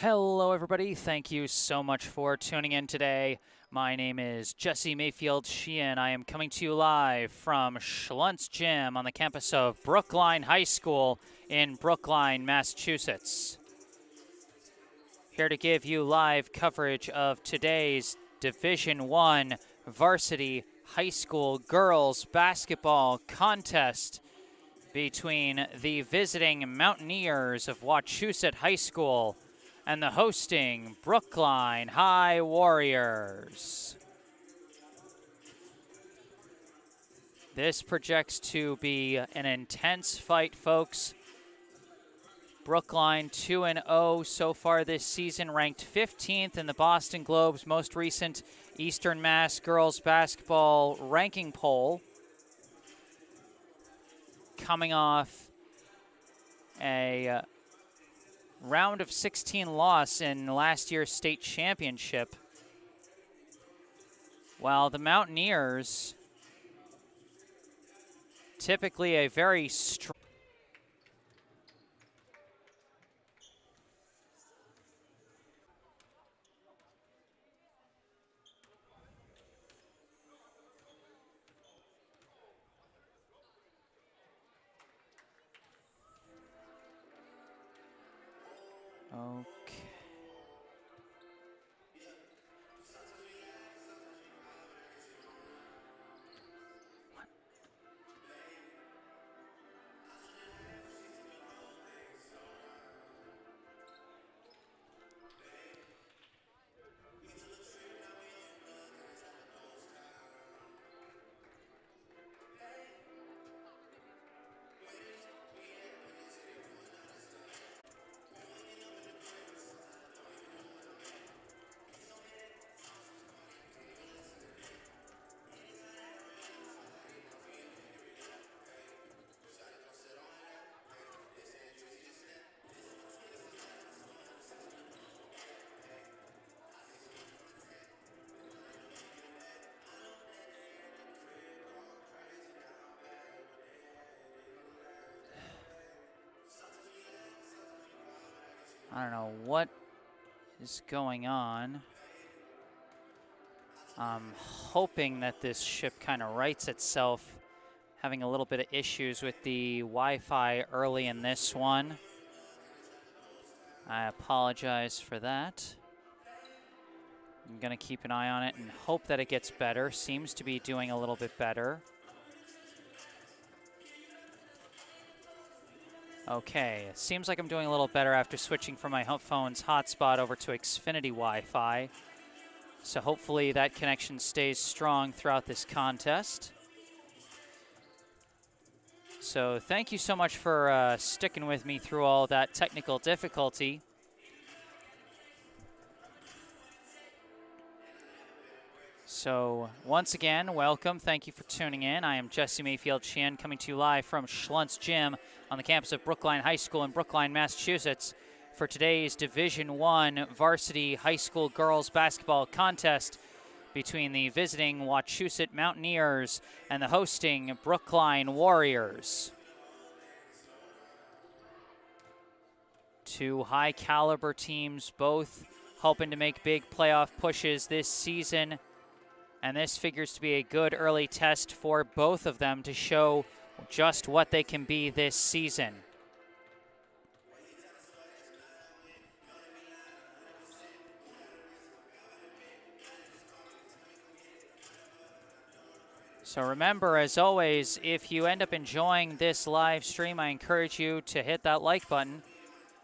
Hello, everybody. Thank you so much for tuning in today. My name is Jesse Mayfield-Sheehan. I am coming to you live from Schluntz Gym on the campus of Brookline High School in Brookline, Massachusetts. Here to give you live coverage of today's Division I varsity high school girls basketball contest between the visiting Mountaineers of Wachusett High School and the hosting Brookline High Warriors. This projects to be an intense fight, folks. Brookline 2-0 so far this season, ranked 15th in the Boston Globe's most recent Eastern Mass girls basketball ranking poll. Coming off a round of 16 loss in last year's state championship, while the Mountaineers, typically a very strong Okay. I don't know what is going on. I'm hoping that this ship kind of rights itself, having a little bit of issues with the Wi-Fi early in this one. I apologize for that. I'm going to keep an eye on it and hope that it gets better. Seems to be doing a little bit better. Okay, it seems like I'm doing a little better after switching from my phone's hotspot over to Xfinity Wi-Fi. So hopefully that connection stays strong throughout this contest. So thank you so much for sticking with me through all that technical difficulty. So once again, welcome. Thank you for tuning in. I am Jesse Mayfield-Sheehan, coming to you live from Schluntz Gym on the campus of Brookline High School in Brookline, Massachusetts, for today's Division I varsity high school girls basketball contest between the visiting Wachusett Mountaineers and the hosting Brookline Warriors. Two high-caliber teams, both hoping to make big playoff pushes this season. And this figures to be a good early test for both of them to show just what they can be this season. So remember, as always, if you end up enjoying this live stream, I encourage you to hit that like button.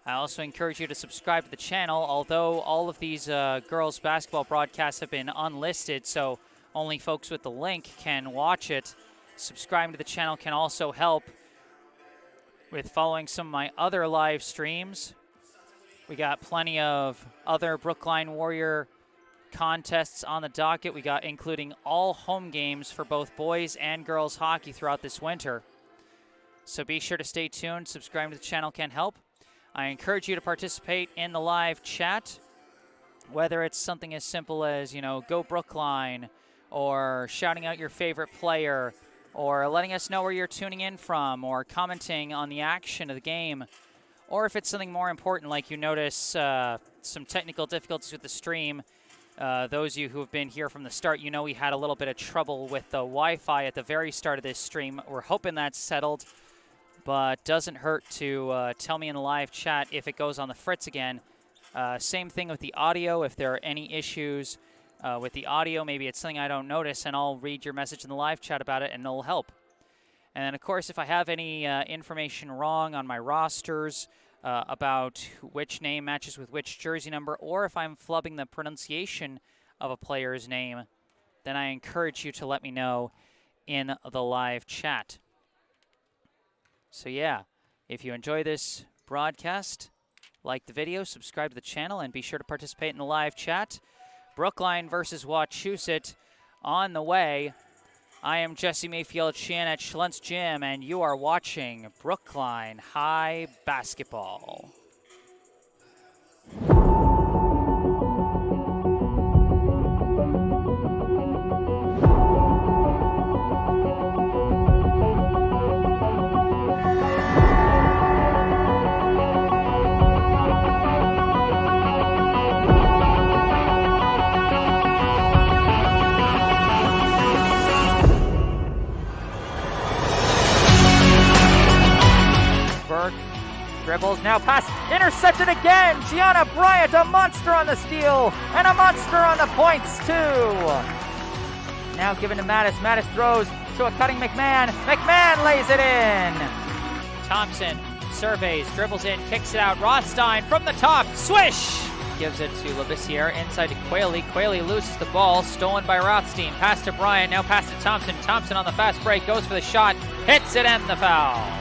I also encourage you to subscribe to the channel, although all of these girls basketball broadcasts have been unlisted, so only folks with the link can watch it. Subscribing to the channel can also help with following some of my other live streams. We got plenty of other Brookline Warrior contests on the docket. We got including all home games for both boys and girls hockey throughout this winter. So be sure to stay tuned. Subscribing to the channel can help. I encourage you to participate in the live chat, whether it's something as simple as, go Brookline, or shouting out your favorite player, or letting us know where you're tuning in from, or commenting on the action of the game, or if it's something more important, like you notice some technical difficulties with the stream. Those of you who have been here from the start, you know we had a little bit of trouble with the Wi-Fi at the very start of this stream. We're hoping that's settled, but doesn't hurt to tell me in the live chat if it goes on the fritz again. Same thing with the audio. If there are any issues with the audio, maybe it's something I don't notice, and I'll read your message in the live chat about it, and it'll help. And then, of course, if I have any information wrong on my rosters about which name matches with which jersey number, or if I'm flubbing the pronunciation of a player's name, then I encourage you to let me know in the live chat. So yeah, if you enjoy this broadcast, like the video, subscribe to the channel, and be sure to participate in the live chat. Brookline versus Wachusett on the way. I am Jesse Mayfield-Sheehan at Schlentz Gym, and you are watching Brookline High Basketball. Dribbles, now pass, intercepted again. Gianna Bryant, a monster on the steal, and a monster on the points too. Now given to Mattis. Mattis throws to a cutting McMahon. McMahon lays it in. Thompson surveys, dribbles in, kicks it out. Rothstein from the top, swish! Gives it to Labissiere, inside to Quayle. Quayle loses the ball, stolen by Rothstein. Pass to Bryant, now pass to Thompson. Thompson on the fast break, goes for the shot, hits it, and the foul.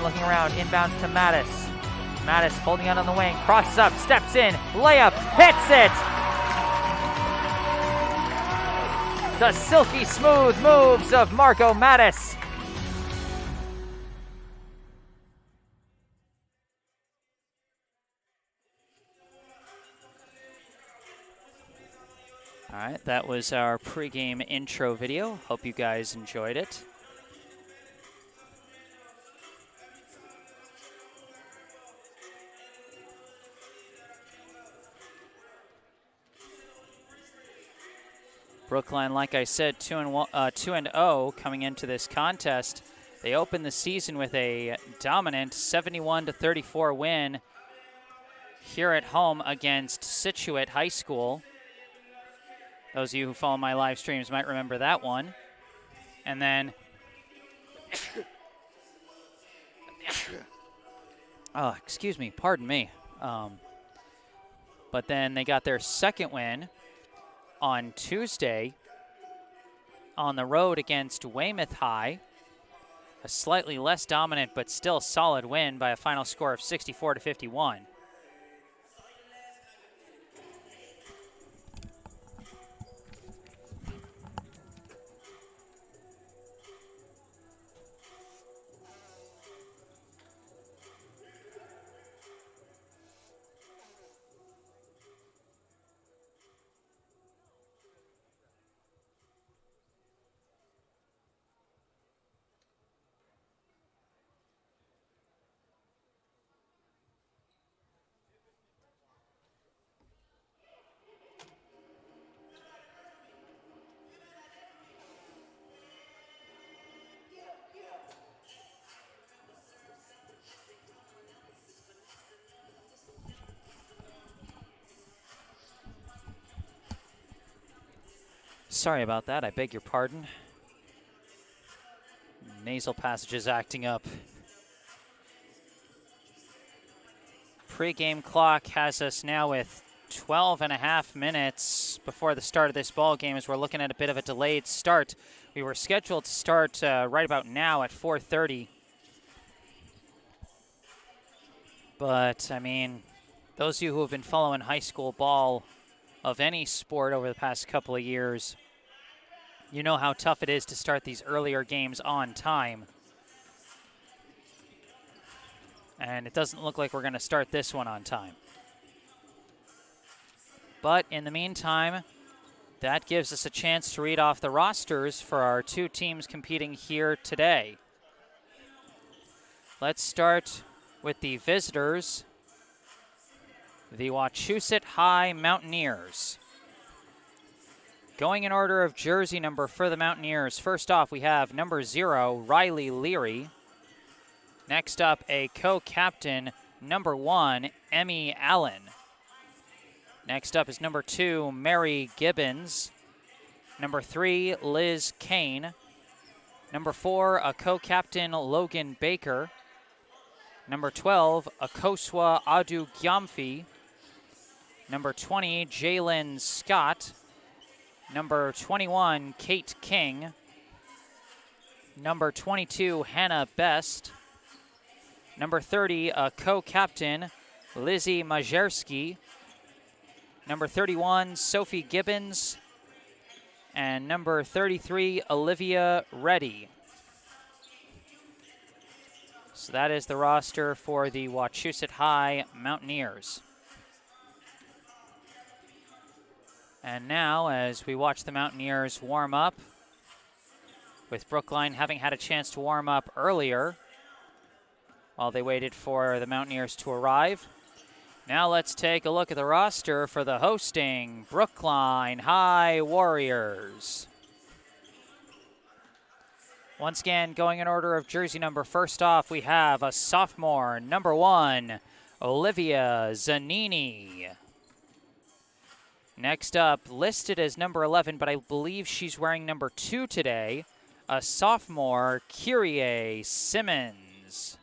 Looking around, inbounds to Mattis. Mattis holding out on the wing, crosses up, steps in, layup, hits it! The silky smooth moves of Marco Mattis. All right, that was our pregame intro video. Hope you guys enjoyed it. Brookline, like I said, 2-0 coming into this contest. They opened the season with a dominant 71-34 win here at home against Scituate High School. Those of you who follow my live streams might remember that one. And then, oh, excuse me, pardon me. But then they got their second win on Tuesday on the road against Weymouth High. A slightly less dominant but still solid win by a final score of 64-51. Sorry about that, I beg your pardon. Nasal passages acting up. Pre-game clock has us now with 12.5 minutes before the start of this ball game, as we're looking at a bit of a delayed start. We were scheduled to start right about now at 4:30. But, I mean, those of you who have been following high school ball of any sport over the past couple of years, you know how tough it is to start these earlier games on time. And it doesn't look like we're going to start this one on time. But in the meantime, that gives us a chance to read off the rosters for our two teams competing here today. Let's start with the visitors, the Wachusett High Mountaineers. Going in order of jersey number for the Mountaineers, first off we have number 0, Riley Leary. Next up, a co-captain, number 1, Emmy Allen. Next up is number 2, Mary Gibbons. Number 3, Liz Kane. Number 4, a co-captain, Logan Baker. Number 12, Akosua Adu Gyamfi. Number 20, Jalen Scott. Number 21, Kate King. Number 22, Hannah Best. Number 30, a co-captain, Lizzie Majerski. Number 31, Sophie Gibbons. And number 33, Olivia Reddy. So that is the roster for the Wachusett High Mountaineers. And now, as we watch the Mountaineers warm up, with Brookline having had a chance to warm up earlier while they waited for the Mountaineers to arrive. Now let's take a look at the roster for the hosting Brookline High Warriors. Once again, going in order of jersey number, first off, we have a sophomore, number 1, Olivia Zanini. Next up, listed as number 11, but I believe she's wearing number 2 today, a sophomore, Kyrie Simmons.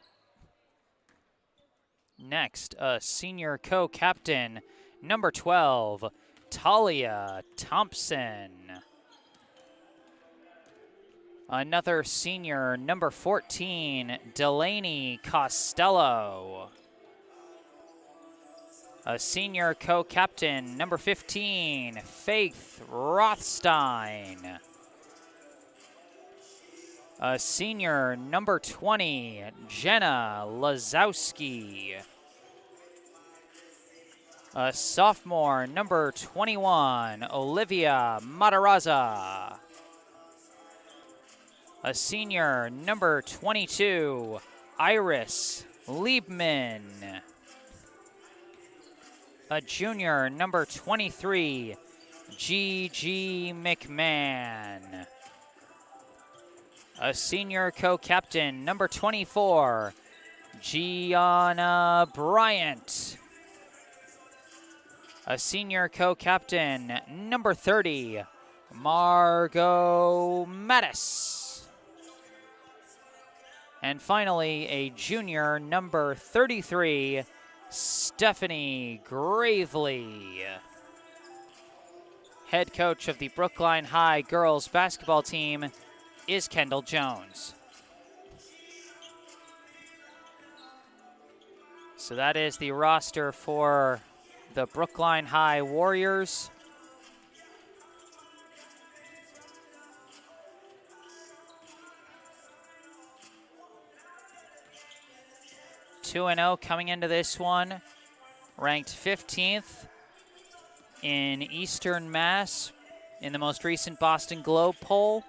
Next, a senior co-captain, number 12, Talia Thompson. Another senior, number 14, Delaney Costello. A senior co-captain, number 15, Faith Rothstein. A senior, number 20, Jenna Lazowski. A sophomore, number 21, Olivia Matarazza. A senior, number 22, Iris Liebman. A junior, number 23, Gigi McMahon. A senior co-captain, number 24, Gianna Bryant. A senior co-captain, number 30, Margot Mattis. And finally, a junior, number 33, Stephanie Gravely. Head coach of the Brookline High girls basketball team is Kendall Jones. So that is the roster for the Brookline High Warriors. Two and 0 coming into this one, ranked 15th in Eastern Mass in the most recent Boston Globe poll.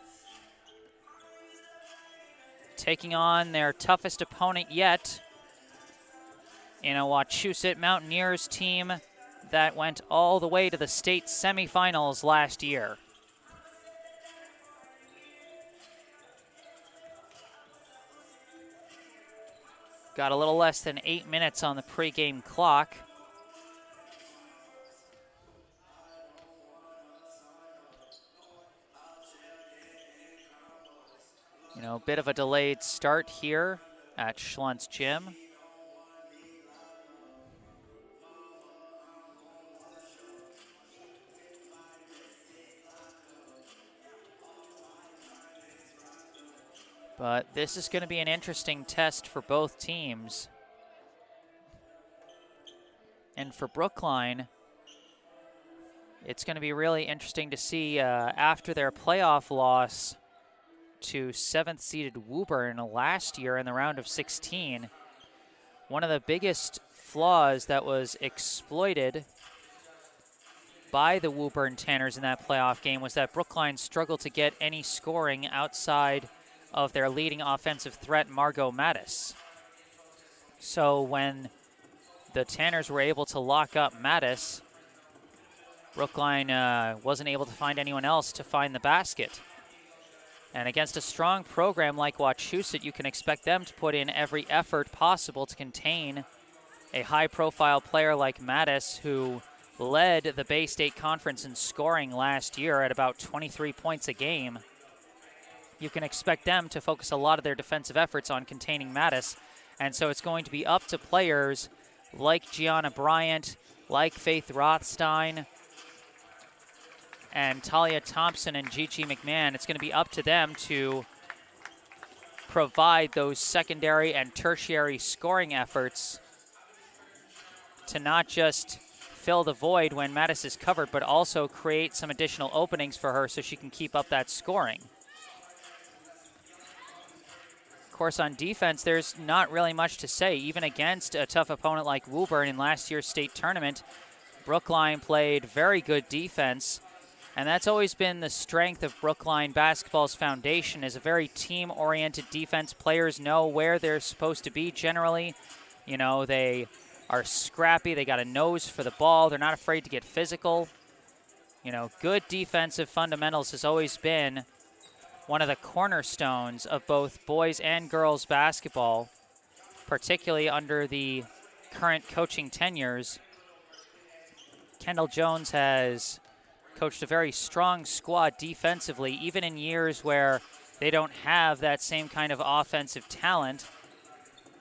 Taking on their toughest opponent yet in a Wachusett Mountaineers team that went all the way to the state semifinals last year. Got a little less than 8 minutes on the pregame clock. You know, a bit of a delayed start here at Schluntz Gym. But this is going to be an interesting test for both teams. And for Brookline, it's going to be really interesting to see after their playoff loss to 7th-seeded Woburn last year in the round of 16. One of the biggest flaws that was exploited by the Woburn Tanners in that playoff game was that Brookline struggled to get any scoring outside of their leading offensive threat, Margot Mattis. So when the Tanners were able to lock up Mattis, Brookline wasn't able to find anyone else to find the basket. And against a strong program like Wachusett, you can expect them to put in every effort possible to contain a high-profile player like Mattis, who led the Bay State Conference in scoring last year at about 23 points a game. You can expect them to focus a lot of their defensive efforts on containing Mattis. And so it's going to be up to players like Gianna Bryant, like Faith Rothstein, and Talia Thompson and Gigi McMahon. It's going to be up to them to provide those secondary and tertiary scoring efforts to not just fill the void when Mattis is covered, but also create some additional openings for her so she can keep up that scoring. Of course, on defense, there's not really much to say. Even against a tough opponent like Woburn in last year's state tournament, Brookline played very good defense. And that's always been the strength of Brookline basketball's foundation, is a very team-oriented defense. Players know where they're supposed to be generally. You know, they are scrappy. They got a nose for the ball. They're not afraid to get physical. You know, good defensive fundamentals has always been one of the cornerstones of both boys and girls basketball, particularly under the current coaching tenures. Kendall Jones has coached a very strong squad defensively, even in years where they don't have that same kind of offensive talent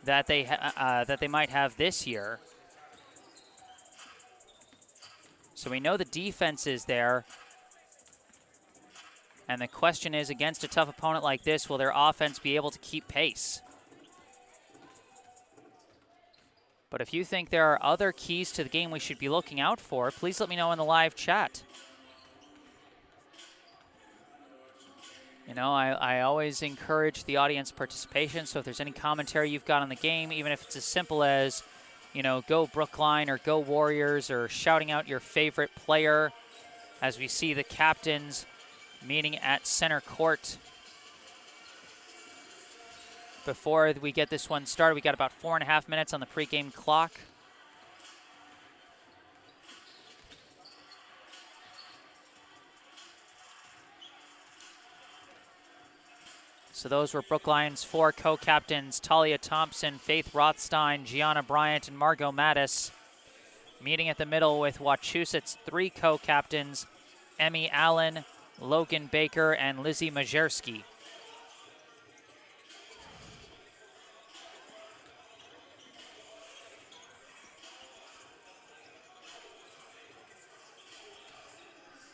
that they might have this year. So we know the defense is there. And the question is, against a tough opponent like this, will their offense be able to keep pace? But if you think there are other keys to the game we should be looking out for, please let me know in the live chat. You know, I always encourage the audience participation, so if there's any commentary you've got on the game, even if it's as simple as, you know, go Brookline or go Warriors, or shouting out your favorite player as we see the captains meeting at center court. Before we get this one started, we got about 4.5 minutes on the pregame clock. So those were Brookline's 4 co-captains, Talia Thompson, Faith Rothstein, Gianna Bryant, and Margot Mattis. Meeting at the middle with Wachusett's 3 co-captains, Emmy Allen, Logan Baker, and Lizzie Majerski.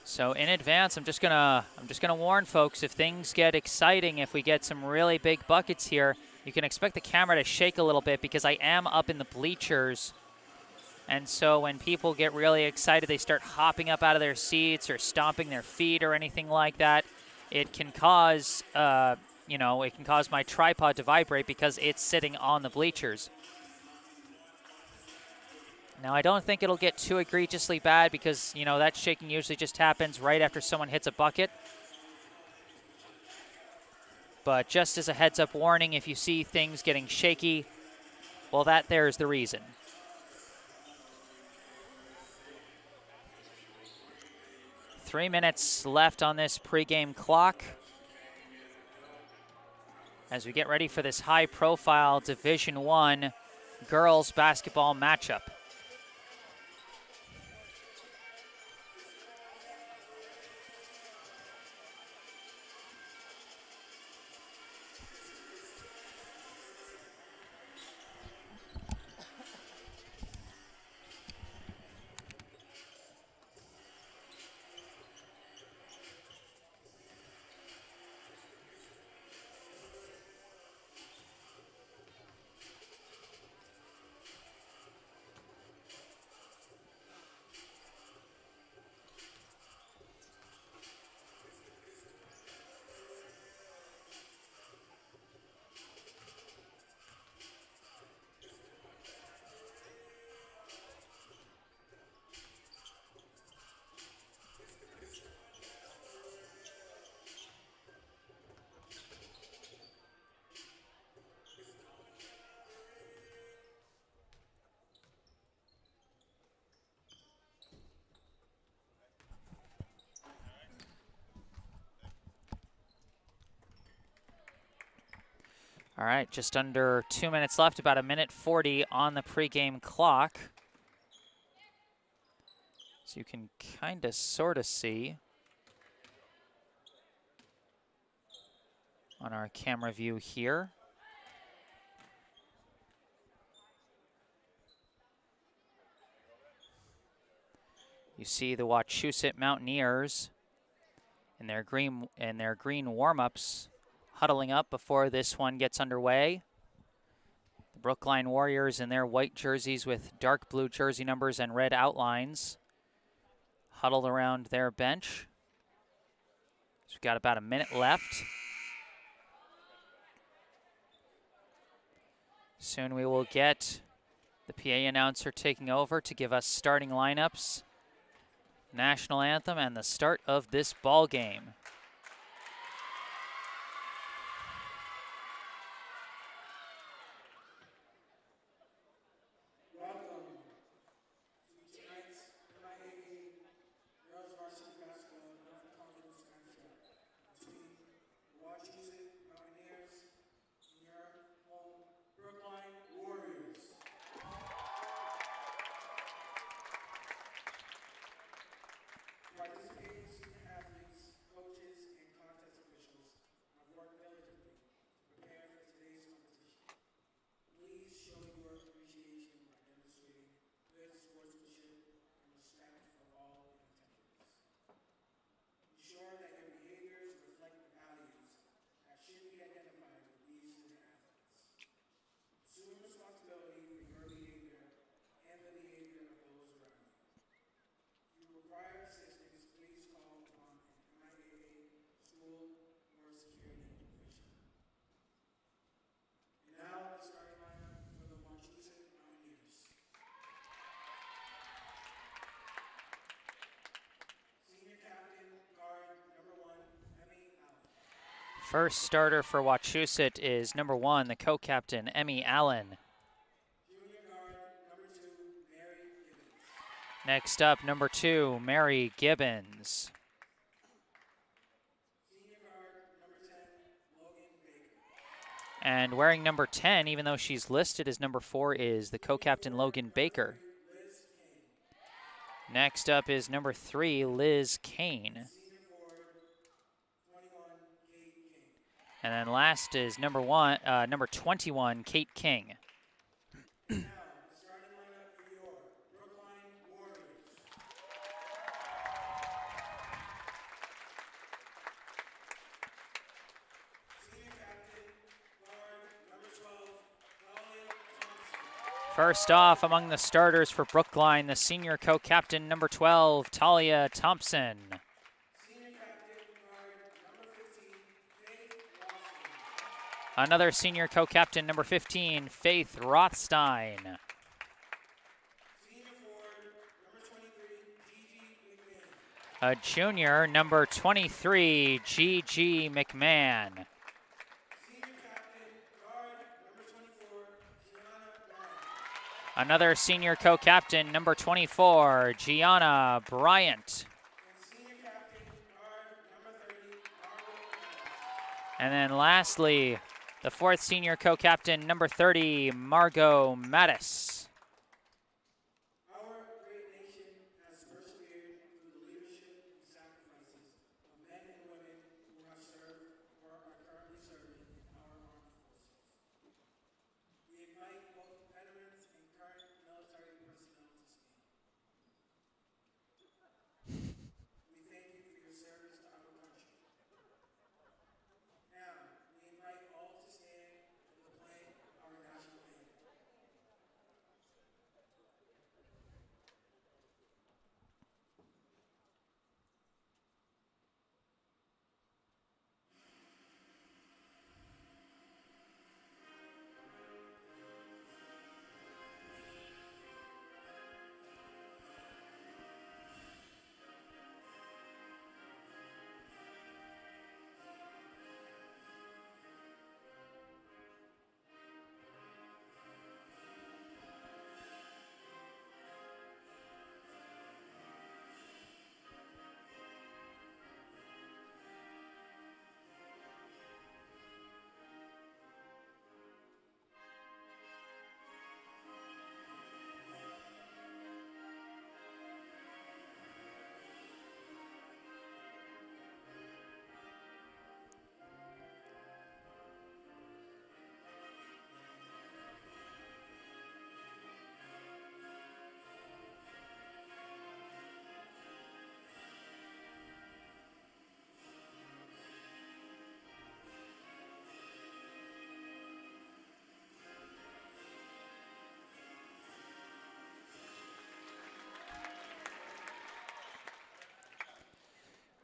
So in advance, I'm just gonna warn folks, if things get exciting, if we get some really big buckets here, you can expect the camera to shake a little bit because I am up in the bleachers. And so when people get really excited, they start hopping up out of their seats or stomping their feet or anything like that. It can cause, you know, it can cause my tripod to vibrate because it's sitting on the bleachers. Now, I don't think it'll get too egregiously bad because, you know, that shaking usually just happens right after someone hits a bucket. But just as a heads-up warning, if you see things getting shaky, well, there's the reason. Three minutes left on this pregame clock as we get ready for this high-profile Division I girls basketball matchup. All right, just under 2 minutes left, about 1:40 on the pregame clock. So you can kind of sort of see on our camera view here. You see the Wachusett Mountaineers in their green warm-ups huddling up before this one gets underway. The Brookline Warriors in their white jerseys with dark blue jersey numbers and red outlines huddled around their bench. So we've got about a minute left. Soon we will get the PA announcer taking over to give us starting lineups, national anthem, and the start of this ball game. Welcome to tonight's MIAA Girls Varsity Basketball Non-Conference matchup between the Wachusett Mountaineers and your home Brookline Warriors. Participating student athletes, coaches, and contest officials have worked diligently to prepare for today's competition. Please show your appreciation by demonstrating good sportsmanship and respect for all in attendance. Ensure that your behaviors reflect the values that should be identified with these student athletes. Assume responsibility for your behavior and the behavior of those around you. If you require assistance, please call upon an MIAA, school, or security official. And now, the starting lineup for the Wachusett Mountaineers. Senior captain, guard, number 1, Emmy Allen. First starter for Wachusett is number 1, the co-captain, Emmy Allen. Junior guard, number 2, Mary Gibbons. Next up, number 2, Mary Gibbons. Senior guard, number 10, Logan Baker. And wearing number 10, even though she's listed as number 4, is the co-captain Logan Baker. Liz King. Next up is number 3, Liz Kane. Senior forward, 21, Kate King. And then last is number 21, Kate King. Now, the starting lineup for your Brookline Warriors. Senior captain, guard, number 12, Talia Thompson. First off, among the starters for Brookline, the senior co-captain, number 12, Talia Thompson. Senior captain, guard, number 15, Faith Rothstein. Another senior co-captain, number 15, Faith Rothstein. Senior forward, number 23, Gigi McMahon. A junior, number 23, Gigi McMahon. Senior captain, guard, number 24, Gianna Bryant. Another senior co-captain, number 24, Gianna Bryant. And senior captain, guard, number 30, Margaret Mattis. And then lastly, the fourth senior co-captain, number 30, Margot Mattis. Our great nation has persevered through the leadership and sacrifices of men and women who have served or are currently serving in our armed forces. We invite both veterans and current military personnel to stand. We thank you for your service to our country. Now, we invite all to stand for the playing of our national anthem.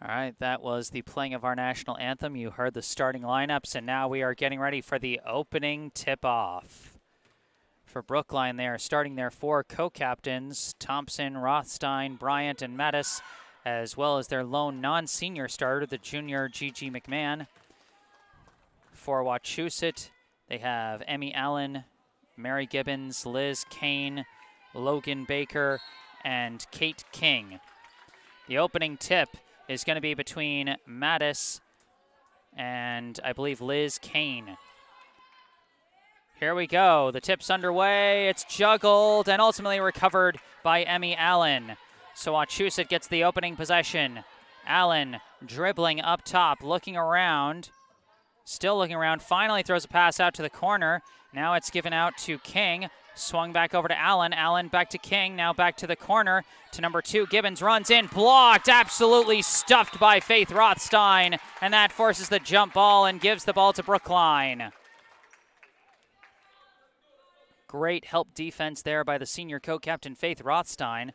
right, that was the playing of our national anthem. You heard the starting lineups, and now we are getting ready for the opening tip-off. For Brookline, they are starting their 4 co-captains, Thompson, Rothstein, Bryant, and Mattis, as well as their lone non-senior starter, the junior G.G. McMahon. For Wachusett, they have Emmy Allen, Mary Gibbons, Liz Kane, Logan Baker, and Kate King. The opening tip is going to be between Mattis and, I believe, Liz Kane. Here we go. The tip's underway. It's juggled and ultimately recovered by Emmy Allen. So Wachusett gets the opening possession. Allen dribbling up top, looking around. Still looking around. Finally throws a pass out to the corner. Now it's given out to King. Swung back over to Allen. Allen back to King. Now back to the corner to number 2. Gibbons runs in. Blocked. Absolutely stuffed by Faith Rothstein. And that forces the jump ball and gives the ball to Brookline. Great help defense there by the senior co-captain Faith Rothstein.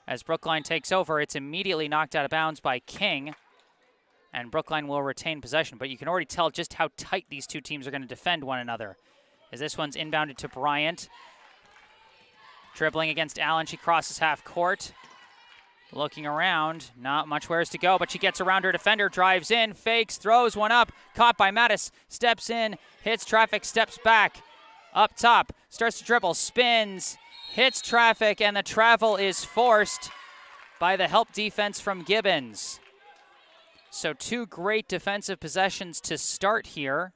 As Brookline takes over, it's immediately knocked out of bounds by King. And Brookline will retain possession. But you can already tell just how tight these two teams are going to defend one another. As this one's inbounded to Bryant. Dribbling against Allen, she crosses half court. Looking around, not much where's to go, but she gets around her defender, drives in, fakes, throws one up, caught by Mattis, steps in, hits traffic, steps back. Up top, starts to dribble, spins, hits traffic, and the travel is forced by the help defense from Gibbons. So 2 great defensive possessions to start here.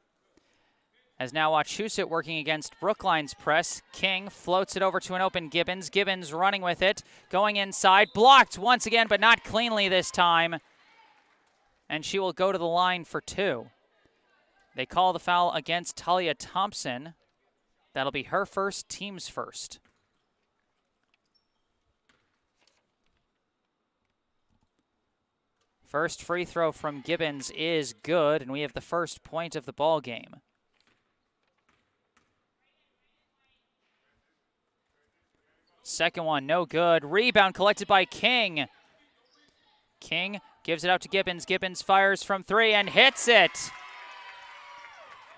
As now Wachusett working against Brookline's press. King floats it over to an open Gibbons. Gibbons running with it, going inside, blocked once again, but not cleanly this time. And she will go to the line for 2. They call the foul against Talia Thompson. That'll be her first, team's first. First free throw from Gibbons is good, and we have the first point of the ball game. Second one, no good. Rebound collected by King. King gives it out to Gibbons. Gibbons fires from 3 and hits it.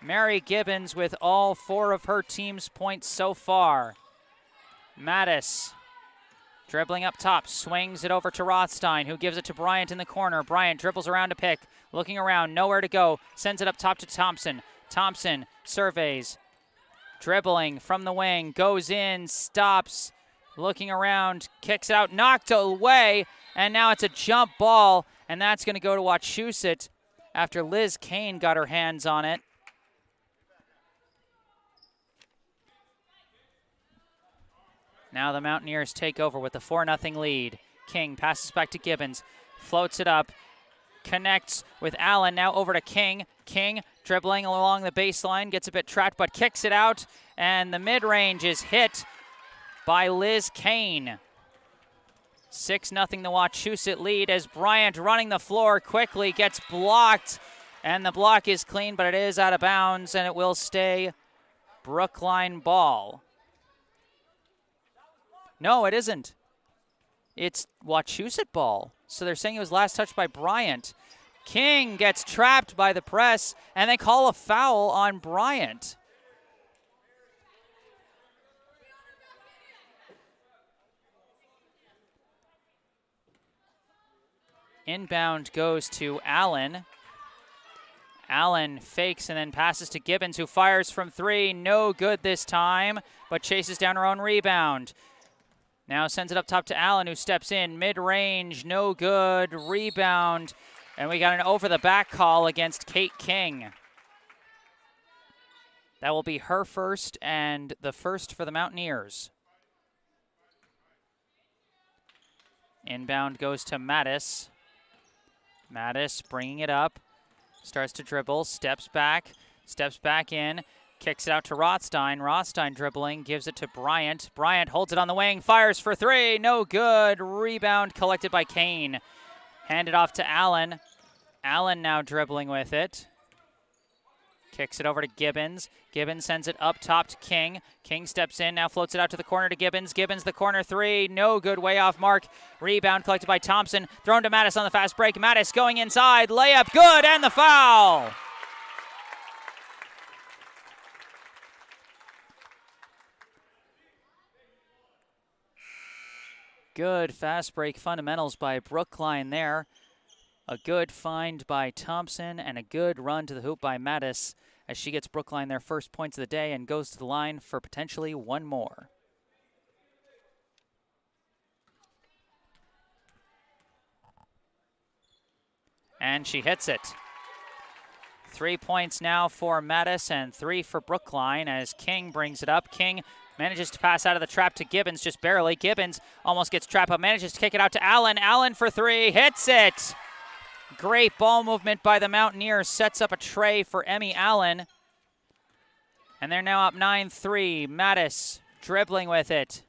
Mary Gibbons with all 4 of her team's points so far. Mattis dribbling up top, swings it over to Rothstein, who gives it to Bryant in the corner. Bryant dribbles around to pick, looking around, nowhere to go, sends it up top to Thompson. Thompson surveys, dribbling from the wing, goes in, stops, looking around, kicks it out, knocked away, and now it's a jump ball, and that's going to go to Wachusett after Liz Kane got her hands on it. Now the Mountaineers take over with a 4-0 lead. King passes back to Gibbons, floats it up, connects with Allen, now over to King. King dribbling along the baseline, gets a bit trapped, but kicks it out, and the mid-range is hit by Liz Kane. 6-0 the Wachusett lead as Bryant running the floor quickly gets blocked, and the block is clean, but it is out of bounds, and it will stay Brookline ball. No, it isn't. It's Wachusett ball. So they're saying it was last touched by Bryant. King gets trapped by the press, and they call a foul on Bryant. Inbound goes to Allen. Allen fakes and then passes to Gibbons, who fires from 3. No good this time, but chases down her own rebound. Now sends it up top to Allen, who steps in. Mid-range, no good. Rebound. And we got an over-the-back call against Kate King. That will be her first and the first for the Mountaineers. Inbound goes to Mattis. Mattis bringing it up. Starts to dribble, steps back in. Kicks it out to Rothstein. Rothstein dribbling, gives it to Bryant. Bryant holds it on the wing, fires for 3. No good. Rebound collected by Kane. Handed off to Allen. Allen now dribbling with it. Kicks it over to Gibbons. Gibbons sends it up top to King. King steps in, now floats it out to the corner to Gibbons. Gibbons, the corner three, no good, way off mark. Rebound collected by Thompson, thrown to Mattis on the fast break. Mattis going inside, layup good, and the foul. Good fast break fundamentals by Brookline there. A good find by Thompson and a good run to the hoop by Mattis as she gets Brookline their first points of the day and goes to the line for potentially one more. And she hits it. 3 points now for Mattis and 3 for Brookline as King brings it up. King manages to pass out of the trap to Gibbons, just barely. Gibbons almost gets trapped up, manages to kick it out to Allen. Allen for 3, hits it. Great ball movement by the Mountaineers, sets up a tray for Emmy Allen. And they're now up 9-3. Mattis dribbling with it.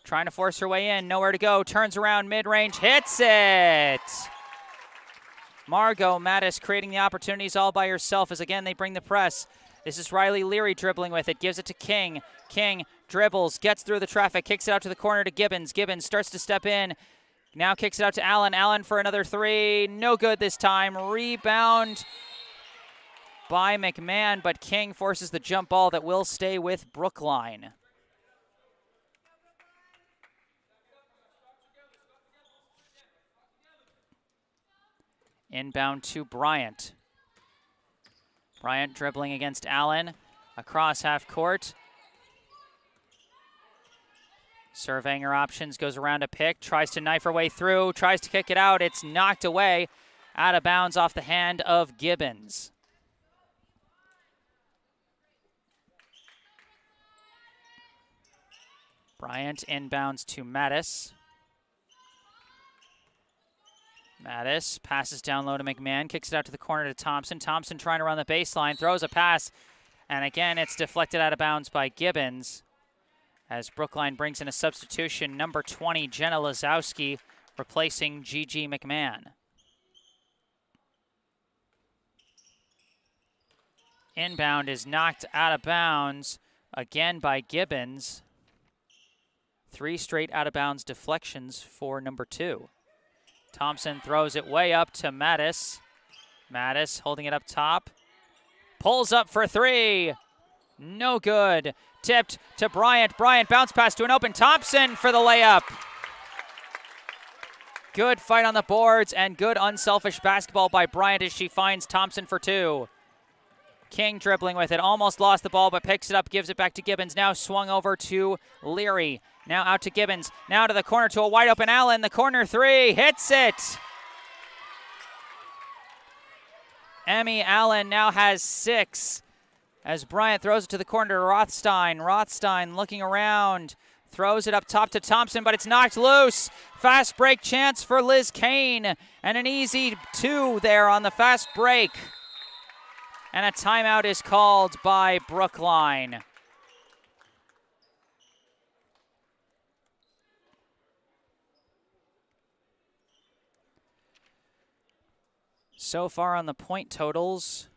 Trying to force her way in, nowhere to go. Turns around mid-range, hits it. Margot Mattis creating the opportunities all by herself as again they bring the press. This is Riley Leary dribbling with it, gives it to King. King dribbles, gets through the traffic, kicks it out to the corner to Gibbons. Gibbons starts to step in. Now kicks it out to Allen. Allen for another 3. No good this time. Rebound by McMahon, but King forces the jump ball that will stay with Brookline. Inbound to Bryant. Bryant dribbling against Allen. Across half court. Surveying her options, goes around a pick, tries to knife her way through, tries to kick it out. It's knocked away, out of bounds off the hand of Gibbons. Bryant inbounds to Mattis. Mattis passes down low to McMahon, kicks it out to the corner to Thompson. Thompson trying to run the baseline, throws a pass, and again it's deflected out of bounds by Gibbons. As Brookline brings in a substitution, number 20, Jenna Lazowski, replacing Gigi McMahon. Inbound is knocked out of bounds again by Gibbons. 3 straight out of bounds deflections for number 2. Thompson throws it way up to Mattis. Mattis holding it up top. Pulls up for 3. No good. Tipped to Bryant. Bryant bounce pass to an open Thompson for the layup. Good fight on the boards and good unselfish basketball by Bryant as she finds Thompson for 2. King dribbling with it. Almost lost the ball but picks it up, gives it back to Gibbons. Now swung over to Leary. Now out to Gibbons. Now to the corner to a wide open Allen. The corner 3. Hits it. Emmy Allen now has 6. As Bryant throws it to the corner to Rothstein. Rothstein looking around. Throws it up top to Thompson, but it's knocked loose. Fast break chance for Liz Kane. And an easy 2 there on the fast break. And a timeout is called by Brookline. So far on the point totals,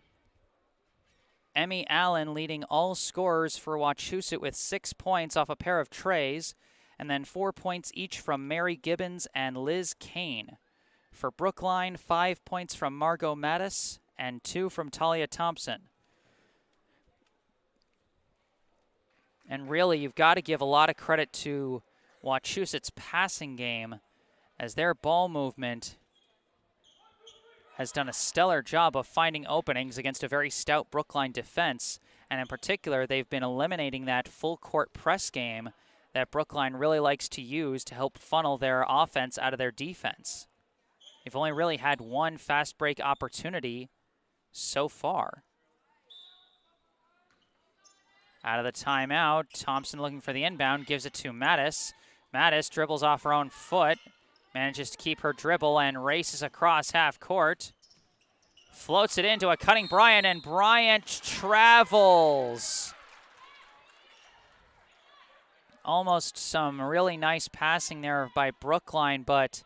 Emmy Allen leading all scorers for Wachusett with 6 points off a pair of trays, and then 4 points each from Mary Gibbons and Liz Kane. For Brookline, 5 points from Margot Mattis and 2 from Talia Thompson. And really, you've got to give a lot of credit to Wachusett's passing game as their ball movement has done a stellar job of finding openings against a very stout Brookline defense. And in particular, they've been eliminating that full court press game that Brookline really likes to use to help funnel their offense out of their defense. They've only really had 1 fast break opportunity so far. Out of the timeout, Thompson looking for the inbound, gives it to Mattis. Mattis dribbles off her own foot, manages to keep her dribble and races across half court. Floats it into a cutting Bryant, and Bryant travels. Almost some really nice passing there by Brookline, but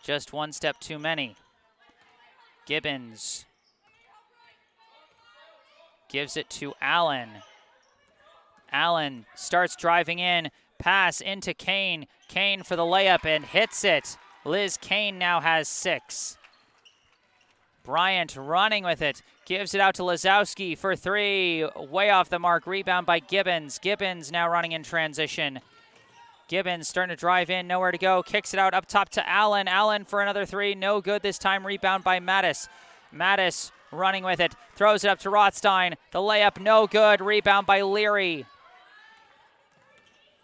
just 1 step too many. Gibbons gives it to Allen. Allen starts driving in, pass into Kane. Kane for the layup and hits it. Liz Kane now has 6. Bryant running with it, gives it out to Lazowski for 3, way off the mark, rebound by Gibbons. Gibbons now running in transition. Gibbons starting to drive in, nowhere to go, kicks it out up top to Allen. Allen for another 3, no good this time, rebound by Mattis. Mattis running with it, throws it up to Rothstein. The layup no good, rebound by Leary.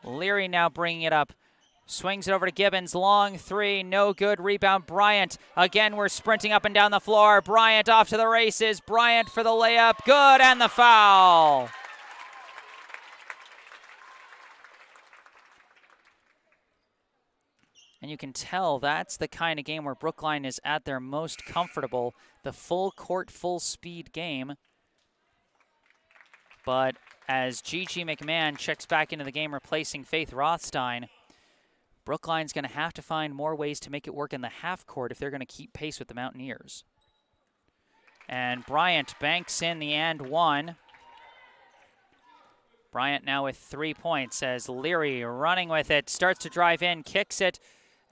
Leary now bringing it up. Swings it over to Gibbons, long 3, no good, rebound Bryant. Again, we're sprinting up and down the floor. Bryant off to the races. Bryant for the layup, good, and the foul. And you can tell that's the kind of game where Brookline is at their most comfortable, the full court, full speed game. But as Gigi McMahon checks back into the game, replacing Faith Rothstein, Brookline's going to have to find more ways to make it work in the half court if they're going to keep pace with the Mountaineers. And Bryant banks in the and 1. Bryant now with 3 points as Leary running with it, starts to drive in, kicks it,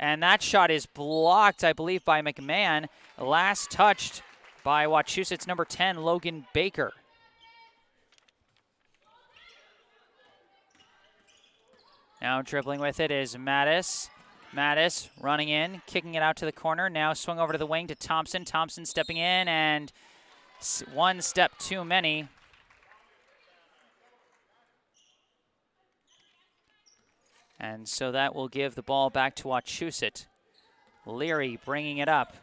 and that shot is blocked, I believe, by McMahon. Last touched by Wachusett's number 10, Logan Baker. Now dribbling with it is Mattis. Mattis running in, kicking it out to the corner. Now swung over to the wing to Thompson. Thompson stepping in, and one step too many. And so that will give the ball back to Wachusett. Leary bringing it up.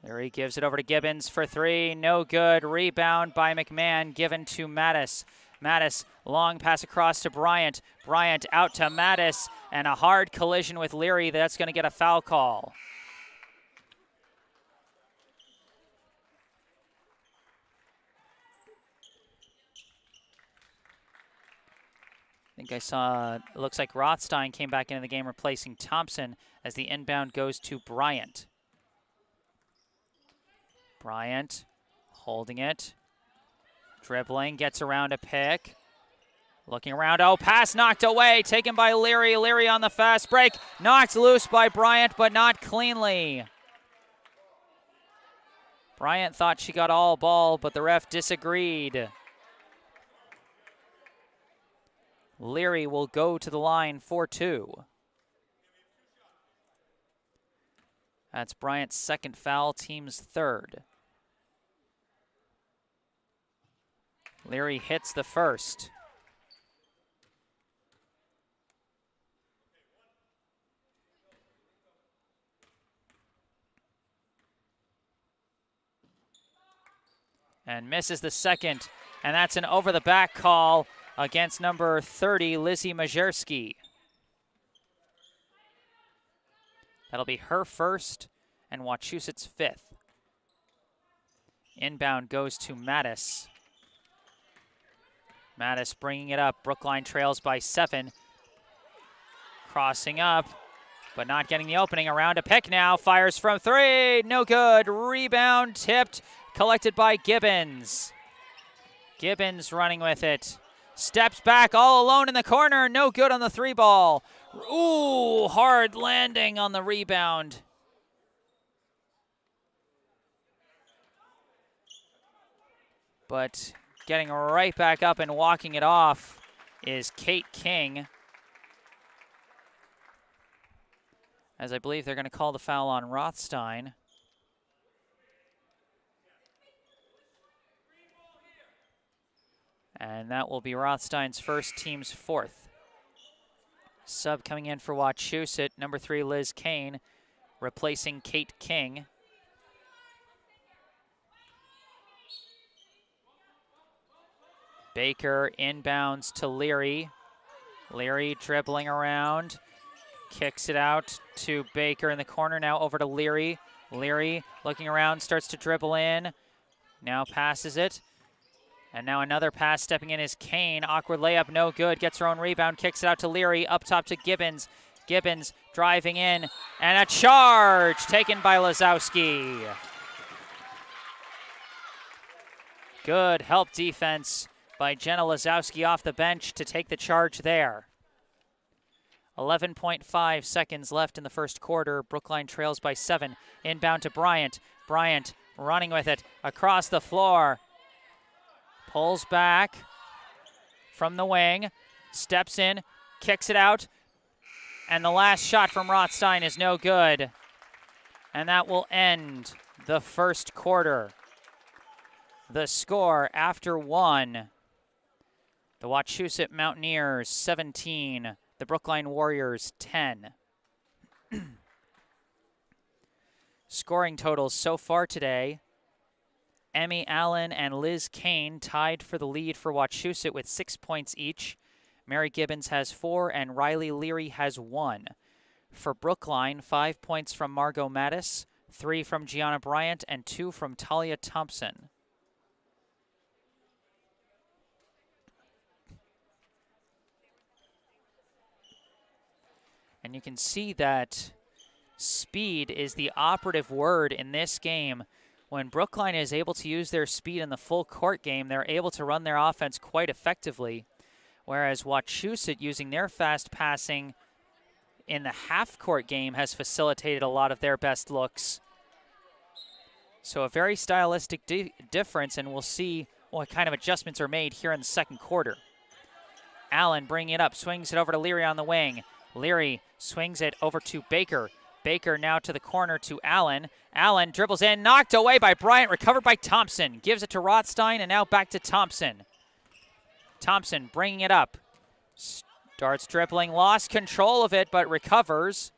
Leary gives it over to Gibbons for 3, no good. Rebound by McMahon, given to Mattis. Mattis, long pass across to Bryant. Bryant out to Mattis, and a hard collision with Leary. That's going to get a foul call. I think I saw, it looks like Rothstein came back into the game replacing Thompson as the inbound goes to Bryant. Bryant holding it, dribbling, gets around a pick, looking around, oh, pass knocked away, taken by Leary. Leary on the fast break, knocked loose by Bryant, but not cleanly. Bryant thought she got all ball, but the ref disagreed. Leary will go to the line for 2. That's Bryant's second foul, team's 3rd. Leary hits the first. And misses the second, and that's an over-the-back call against number 30, Lizzie Majerski. That'll be her first and Wachusett's 5th. Inbound goes to Mattis. Mattis bringing it up. Brookline trails by 7. Crossing up, but not getting the opening. Around a pick now. Fires from 3. No good. Rebound tipped. Collected by Gibbons. Gibbons running with it. Steps back all alone in the corner. No good on the 3 ball. Ooh, hard landing on the rebound. But getting right back up and walking it off is Kate King. As I believe they're going to call the foul on Rothstein. And that will be Rothstein's first, team's 4th. Sub coming in for Wachusett, number 3, Liz Kane, replacing Kate King. Baker inbounds to Leary. Leary dribbling around, kicks it out to Baker in the corner, now over to Leary. Leary looking around, starts to dribble in, now passes it. And now another pass, stepping in is Kane. Awkward layup, no good. Gets her own rebound, kicks it out to Leary. Up top to Gibbons. Gibbons driving in, and a charge taken by Lazowski. Good help defense by Jenna Lazowski off the bench to take the charge there. 11.5 seconds left in the first quarter. Brookline trails by 7. Inbound to Bryant. Bryant running with it across the floor. Pulls back from the wing. Steps in. Kicks it out. And the last shot from Rothstein is no good. And that will end the first quarter. The score after 1. The Wachusett Mountaineers 17. The Brookline Warriors 10. Scoring totals so far today. Emmy Allen and Liz Kane tied for the lead for Wachusett with 6 points each. Mary Gibbons has 4 and Riley Leary has 1. For Brookline, 5 points from Margot Mattis, 3 from Gianna Bryant, and 2 from Talia Thompson. And you can see that speed is the operative word in this game. When Brookline is able to use their speed in the full court game, they're able to run their offense quite effectively. Whereas Wachusett, using their fast passing in the half-court game, has facilitated a lot of their best looks. So a very stylistic difference, and we'll see what kind of adjustments are made here in the second quarter. Allen bringing it up, swings it over to Leary on the wing. Leary swings it over to Baker. Baker now to the corner to Allen. Allen dribbles in, knocked away by Bryant, recovered by Thompson. Gives it to Rothstein, and now back to Thompson. Thompson bringing it up. Starts dribbling, lost control of it, but recovers.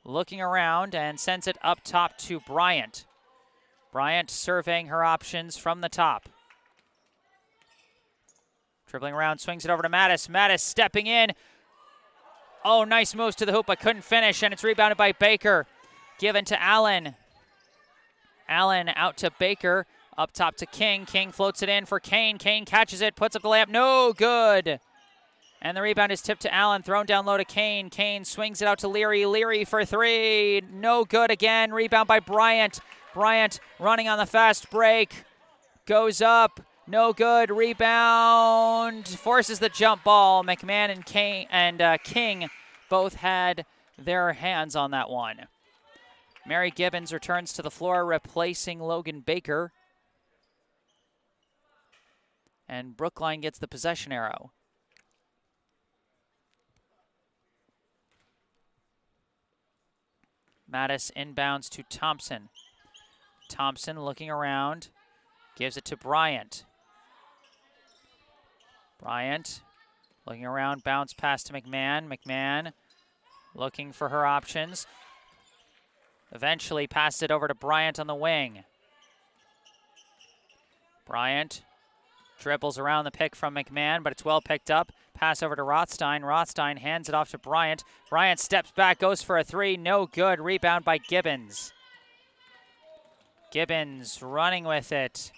Looking around and sends it up top to Bryant. Bryant surveying her options from the top. Dribbling around, swings it over to Mattis. Mattis stepping in. Oh, nice moves to the hoop, but couldn't finish, and it's rebounded by Baker. Given to Allen. Allen out to Baker. Up top to King. King floats it in for Kane. Kane catches it, puts up the layup. No good. And the rebound is tipped to Allen. Thrown down low to Kane. Kane swings it out to Leary. Leary for 3. No good again. Rebound by Bryant. Bryant running on the fast break. Goes up. No good. Rebound. Forces the jump ball. McMahon and King both had their hands on that one. Mary Gibbons returns to the floor, replacing Logan Baker. And Brookline gets the possession arrow. Mattis inbounds to Thompson. Thompson looking around. Gives it to Bryant. Bryant looking around, bounce pass to McMahon. McMahon looking for her options. Eventually passes it over to Bryant on the wing. Bryant dribbles around the pick from McMahon, but it's well picked up. Pass over to Rothstein. Rothstein hands it off to Bryant. Bryant steps back, goes for a 3. No good. Rebound by Gibbons. Gibbons running with it.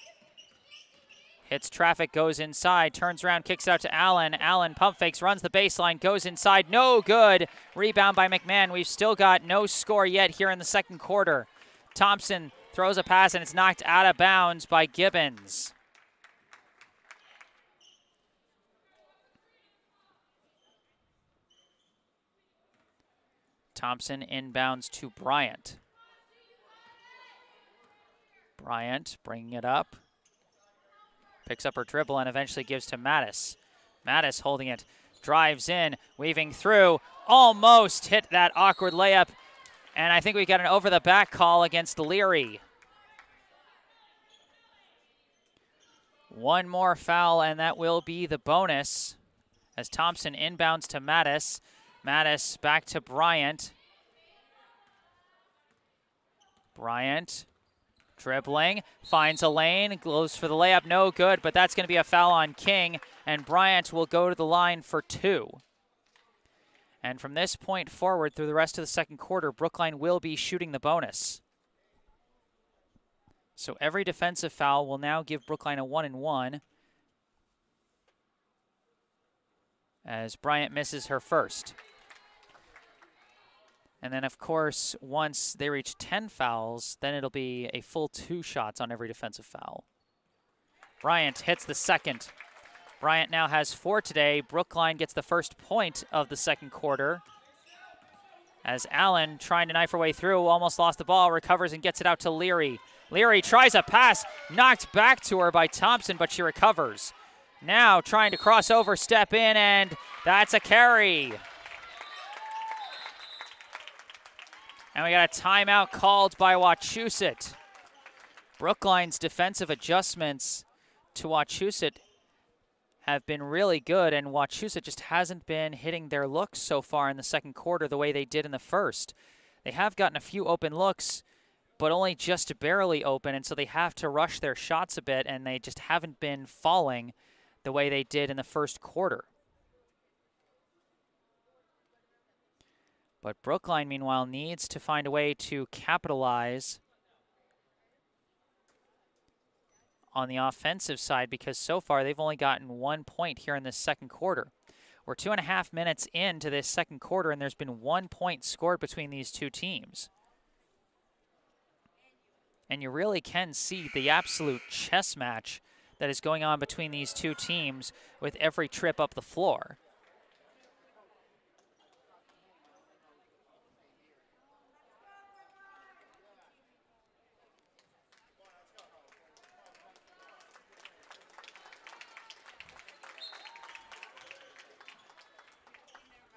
Hits traffic, goes inside, turns around, kicks it out to Allen. Allen pump fakes, runs the baseline, goes inside. No good. Rebound by McMahon. We've still got no score yet here in the second quarter. Thompson throws a pass, and it's knocked out of bounds by Gibbons. Thompson inbounds to Bryant. Bryant bringing it up. Picks up her dribble and eventually gives to Mattis. Mattis holding it. Drives in, weaving through. Almost hit that awkward layup. And I think we got an over-the-back call against Leary. One more foul, and that will be the bonus. As Thompson inbounds to Mattis. Mattis back to Bryant. Bryant dribbling, finds a lane, goes for the layup, no good, but that's going to be a foul on King, and Bryant will go to the line for 2. And from this point forward through the rest of the second quarter, Brookline will be shooting the bonus. So every defensive foul will now give Brookline a 1-and-1 as Bryant misses her first. And then, of course, once they reach 10 fouls, then it'll be a full 2 shots on every defensive foul. Bryant hits the second. Bryant now has 4 today. Brookline gets the first point of the second quarter. As Allen, trying to knife her way through, almost lost the ball, recovers and gets it out to Leary. Leary tries a pass, knocked back to her by Thompson, but she recovers. Now trying to cross over, step in, and that's a carry. And we got a timeout called by Wachusett. Brookline's defensive adjustments to Wachusett have been really good, and Wachusett just hasn't been hitting their looks so far in the second quarter the way they did in the first. They have gotten a few open looks, but only just barely open, and so they have to rush their shots a bit, and they just haven't been falling the way they did in the first quarter. But Brookline, meanwhile, needs to find a way to capitalize on the offensive side, because so far they've only gotten 1 point here in this second quarter. We're 2.5 minutes into this second quarter, and there's been 1 point scored between these two teams. And you really can see the absolute chess match that is going on between these two teams with every trip up the floor.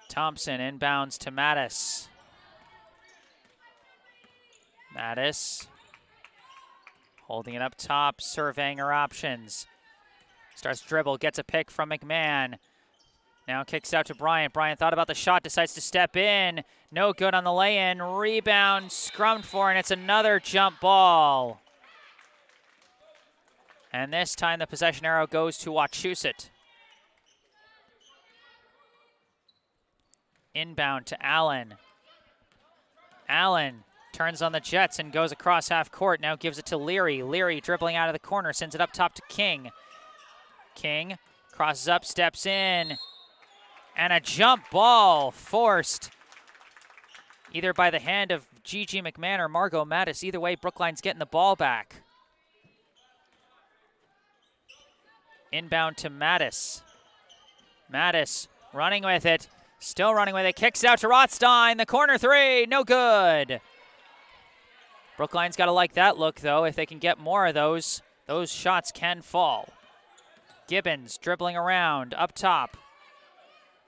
Thompson inbounds to Mattis. Mattis holding it up top, surveying her options. Starts dribble, gets a pick from McMahon. Now kicks out to Bryant. Bryant thought about the shot, decides to step in. No good on the lay-in. Rebound, scrummed for, and it's another jump ball. And this time the possession arrow goes to Wachusett. Inbound to Allen. Allen turns on the Jets and goes across half court. Now gives it to Leary. Leary dribbling out of the corner, sends it up top to King. King crosses up, steps in, and a jump ball forced either by the hand of Gigi McMahon or Margot Mattis. Either way, Brookline's getting the ball back. Inbound to Mattis. Mattis running with it. Still running with it. Kicks out to Rothstein. The corner three. No good. Brookline's got to like that look, though. If they can get more of those shots can fall. Gibbons dribbling around up top.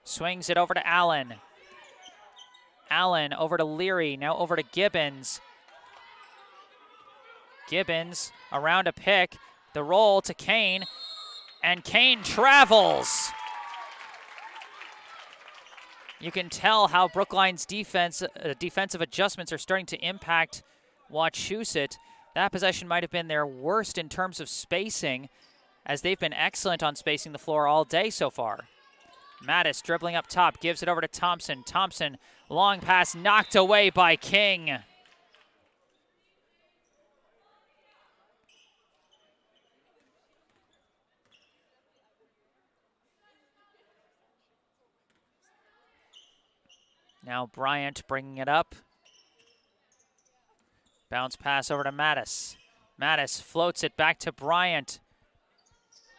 Swings it over to Allen. Allen over to Leary. Now over to Gibbons. Gibbons around a pick. The roll to Kane. And Kane travels. You can tell how Brookline's defensive adjustments are starting to impact Wachusett. That possession might have been their worst in terms of spacing, as they've been excellent on spacing the floor all day so far. Mattis dribbling up top, gives it over to Thompson. Thompson, long pass knocked away by King. Now Bryant bringing it up. Bounce pass over to Mattis. Mattis floats it back to Bryant.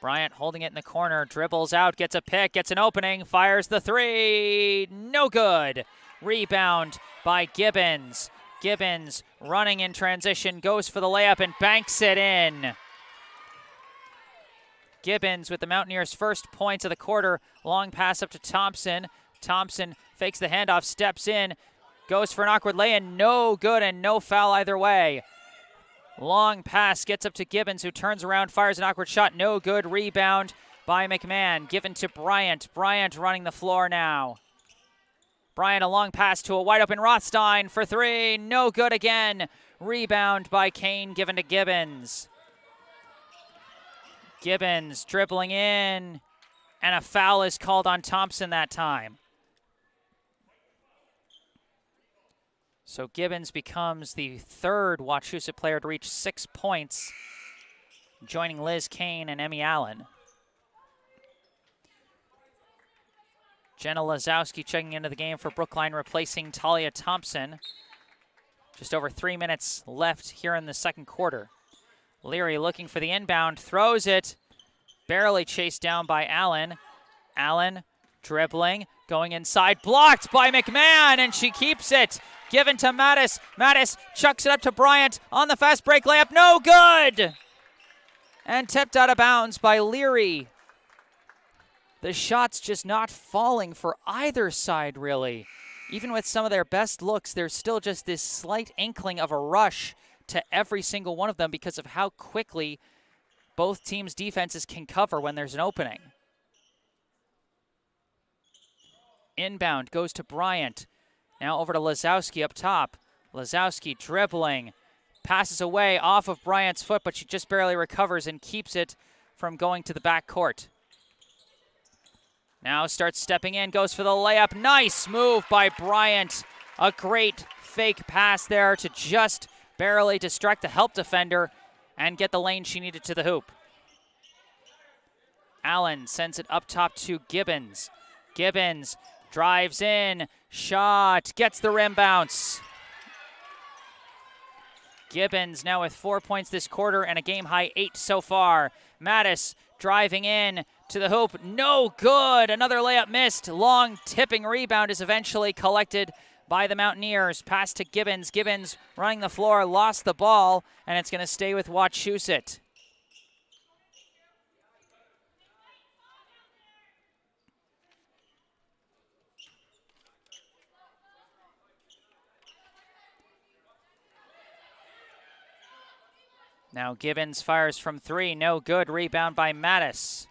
Bryant holding it in the corner, dribbles out, gets a pick, gets an opening, fires the three. No good. Rebound by Gibbons. Gibbons running in transition, goes for the layup and banks it in. Gibbons with the Mountaineers' first points of the quarter. Long pass up to Thompson. Thompson fakes the handoff, steps in, goes for an awkward lay-in. No good and no foul either way. Long pass gets up to Gibbons, who turns around, fires an awkward shot. No good. Rebound by McMahon. Given to Bryant. Bryant running the floor now. Bryant, a long pass to a wide-open Rothstein for three. No good again. Rebound by Kane, given to Gibbons. Gibbons dribbling in, and a foul is called on Thompson that time. So Gibbons becomes the third Wachusett player to reach 6 points, joining Liz Kane and Emmy Allen. Jenna Lazowski checking into the game for Brookline, replacing Talia Thompson. Just over 3 minutes left here in the second quarter. Leary looking for the inbound, throws it. Barely chased down by Allen. Allen dribbling, going inside, blocked by McMahon, and she keeps it. Given to Mattis. Mattis chucks it up to Bryant on the fast break layup. No good! And tipped out of bounds by Leary. The shots just not falling for either side, really. Even with some of their best looks, there's still just this slight inkling of a rush to every single one of them because of how quickly both teams' defenses can cover when there's an opening. Inbound goes to Bryant. Now over to Lazowski up top. Lazowski dribbling. Passes away off of Bryant's foot, but she just barely recovers and keeps it from going to the back court. Now starts stepping in, goes for the layup. Nice move by Bryant. A great fake pass there to just barely distract the help defender and get the lane she needed to the hoop. Allen sends it up top to Gibbons. Gibbons drives in, shot, gets the rim bounce. Gibbons now with 4 points this quarter and a game-high 8 so far. Mattis driving in to the hoop, no good. Another layup missed. Long tipping rebound is eventually collected by the Mountaineers. Pass to Gibbons. Gibbons running the floor, lost the ball, and it's going to stay with Wachusett. Now Gibbons fires from 3, no good. Rebound by Mattis.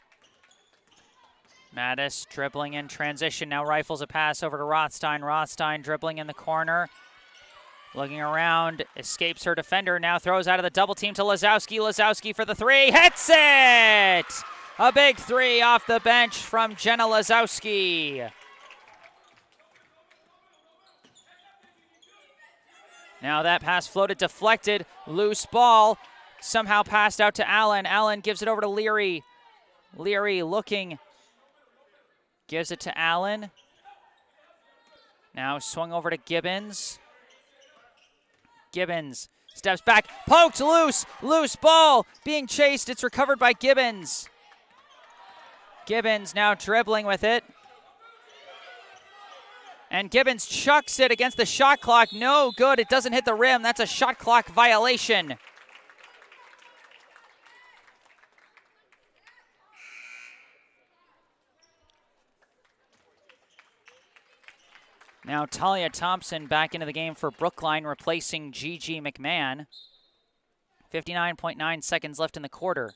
Mattis dribbling in transition, now rifles a pass over to Rothstein. Rothstein dribbling in the corner. Looking around, escapes her defender, now throws out of the double team to Lazowski. Lazowski for the 3, hits it! A big 3 off the bench from Jenna Lazowski. Now that pass floated, deflected, loose ball. Somehow passed out to Allen. Allen gives it over to Leary. Leary looking. Gives it to Allen. Now swung over to Gibbons. Gibbons steps back. Poked loose. Loose ball being chased. It's recovered by Gibbons. Gibbons now dribbling with it. And Gibbons chucks it against the shot clock. No good. It doesn't hit the rim. That's a shot clock violation. Now Talia Thompson back into the game for Brookline, replacing Gigi McMahon. 59.9 seconds left in the quarter.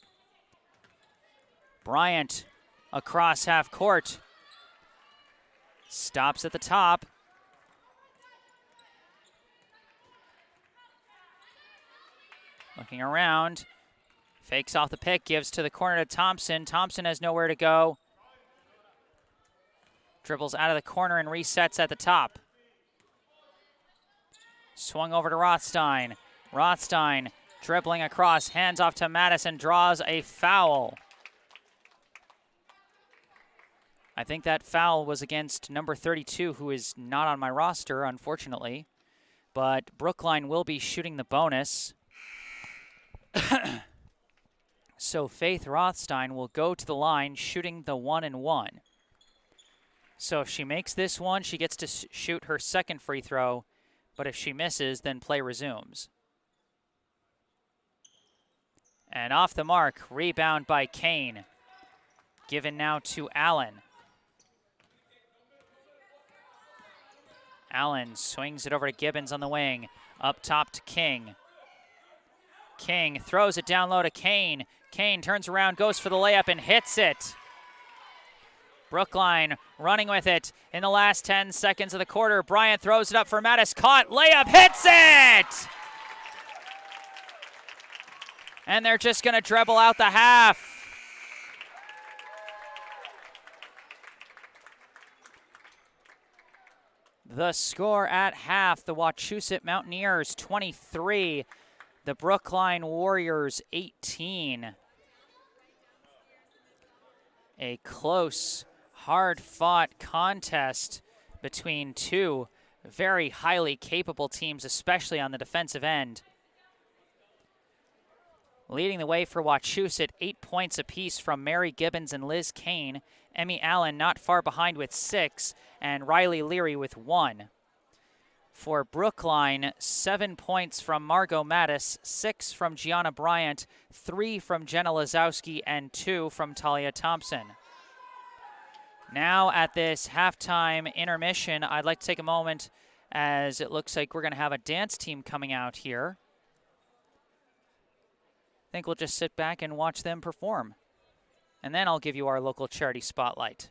Bryant across half court. Stops at the top. Looking around. Fakes off the pick, gives to the corner to Thompson. Thompson has nowhere to go. Dribbles out of the corner and resets at the top. Swung over to Rothstein. Rothstein dribbling across, hands off to Madison, draws a foul. I think that foul was against number 32, who is not on my roster, unfortunately. But Brookline will be shooting the bonus. So Faith Rothstein will go to the line, shooting the 1-and-1. So if she makes this one, she gets to shoot her second free throw. But if she misses, then play resumes. And off the mark, rebound by Kane. Given now to Allen. Allen swings it over to Gibbons on the wing. Up top to King. King throws it down low to Kane. Kane turns around, goes for the layup, and hits it. Brookline running with it in the last 10 seconds of the quarter. Bryant throws it up for Mattis. Caught, layup, hits it! And they're just going to dribble out the half. The score at half, the Wachusett Mountaineers 23, the Brookline Warriors 18. A close, hard-fought contest between two very highly capable teams, especially on the defensive end. Leading the way for Wachusett, 8 points apiece from Mary Gibbons and Liz Kane. Emmy Allen not far behind with 6, and Riley Leary with 1. For Brookline, 7 points from Margot Mattis, 6 from Gianna Bryant, 3 from Jenna Lazowski, and 2 from Talia Thompson. Now at this halftime intermission, I'd like to take a moment as it looks like we're going to have a dance team coming out here. I think we'll just sit back and watch them perform. And then I'll give you our local charity spotlight.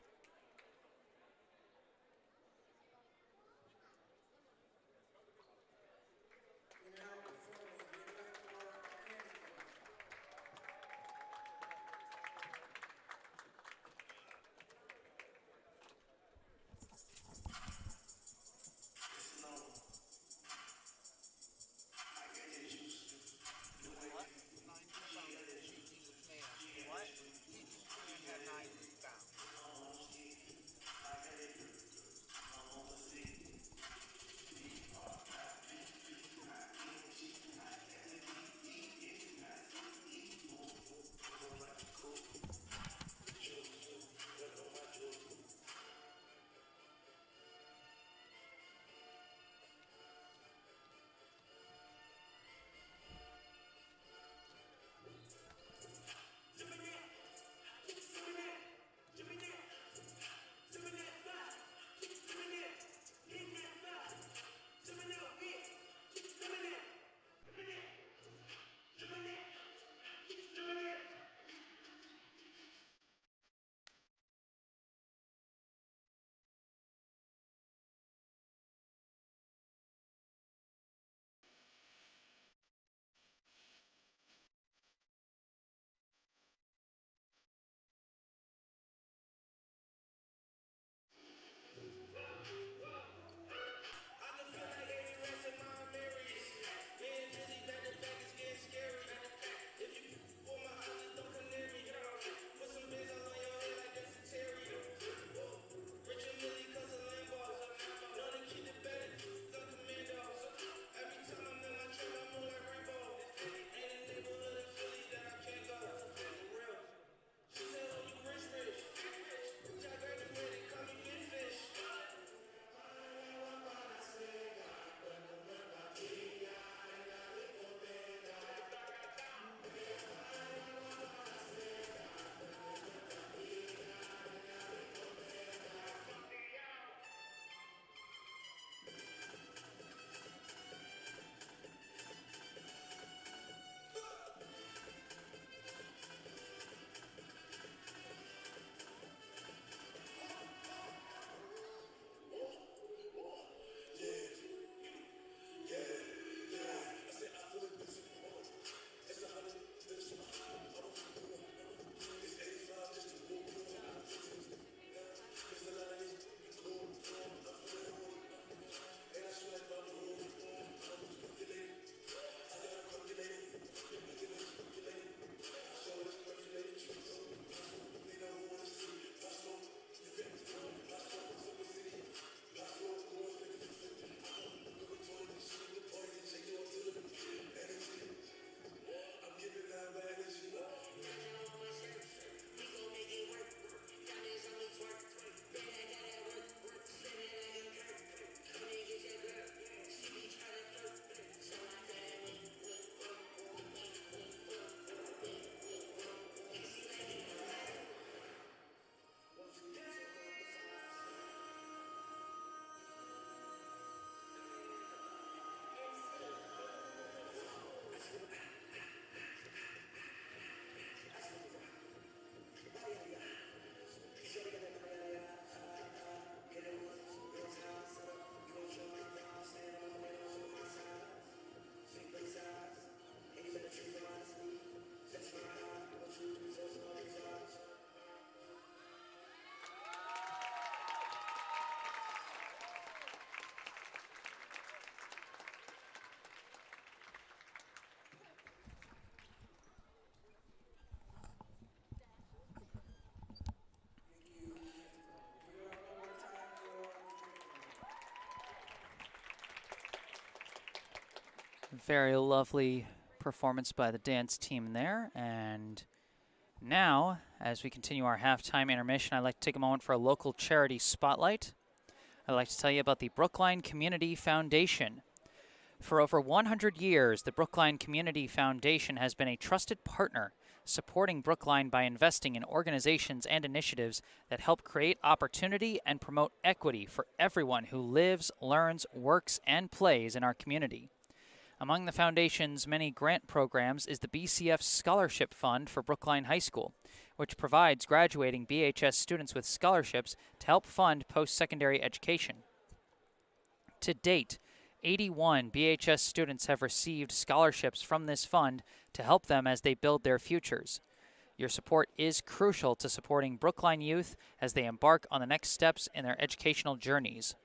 Very lovely performance by the dance team there. And now, as we continue our halftime intermission, I'd like to take a moment for a local charity spotlight. I'd like to tell you about the Brookline Community Foundation. For over 100 years, the Brookline Community Foundation has been a trusted partner, supporting Brookline by investing in organizations and initiatives that help create opportunity and promote equity for everyone who lives, learns, works, and plays in our community. Among the foundation's many grant programs is the BCF Scholarship Fund for Brookline High School, which provides graduating BHS students with scholarships to help fund post-secondary education. To date, 81 BHS students have received scholarships from this fund to help them as they build their futures. Your support is crucial to supporting Brookline youth as they embark on the next steps in their educational journeys.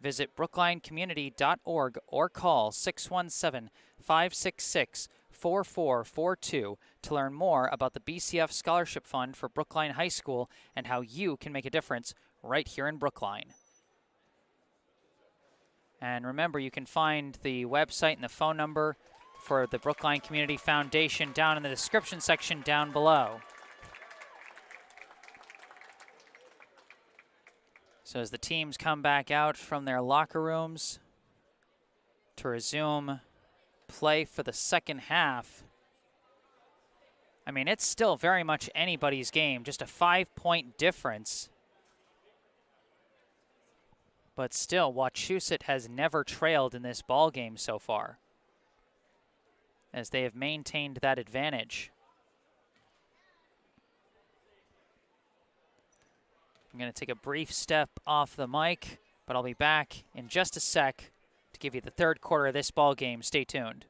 Visit brooklinecommunity.org or call 617-566-4442 to learn more about the BCF Scholarship Fund for Brookline High School and how you can make a difference right here in Brookline. And remember, you can find the website and the phone number for the Brookline Community Foundation down in the description section down below. So as the teams come back out from their locker rooms to resume play for the second half, I mean, it's still very much anybody's game, just a 5-point difference. But still, Wachusett has never trailed in this ball game so far, as they have maintained that advantage. I'm going to take a brief step off the mic, but I'll be back in just a sec to give you the third quarter of this ball game. Stay tuned.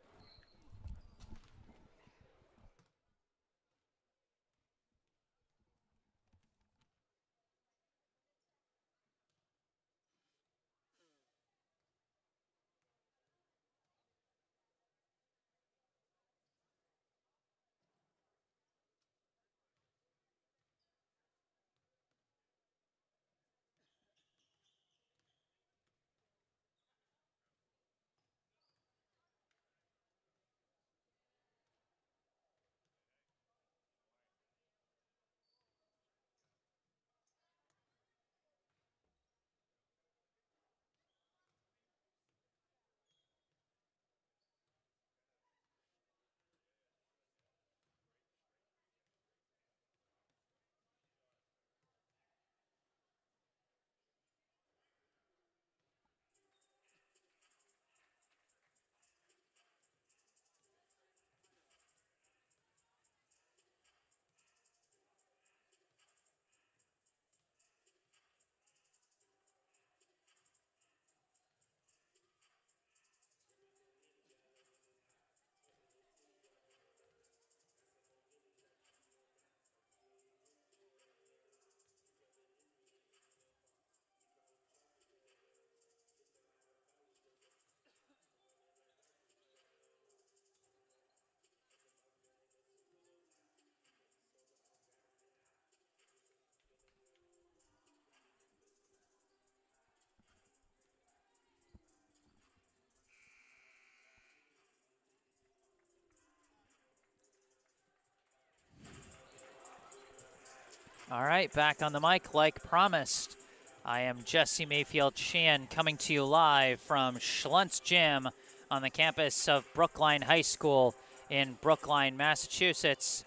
All right, back on the mic like promised. I am Jesse Mayfield-Sheehan coming to you live from Schluntz Gym on the campus of Brookline High School in Brookline, Massachusetts.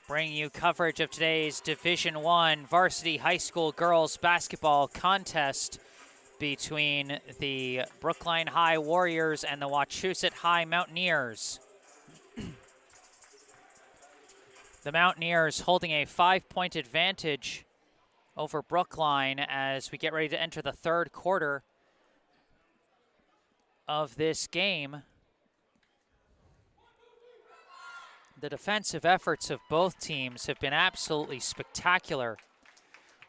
Bringing you coverage of today's Division I varsity high school girls basketball contest between the Brookline High Warriors and the Wachusett High Mountaineers. The Mountaineers holding a 5-point advantage over Brookline as we get ready to enter the third quarter of this game. The defensive efforts of both teams have been absolutely spectacular.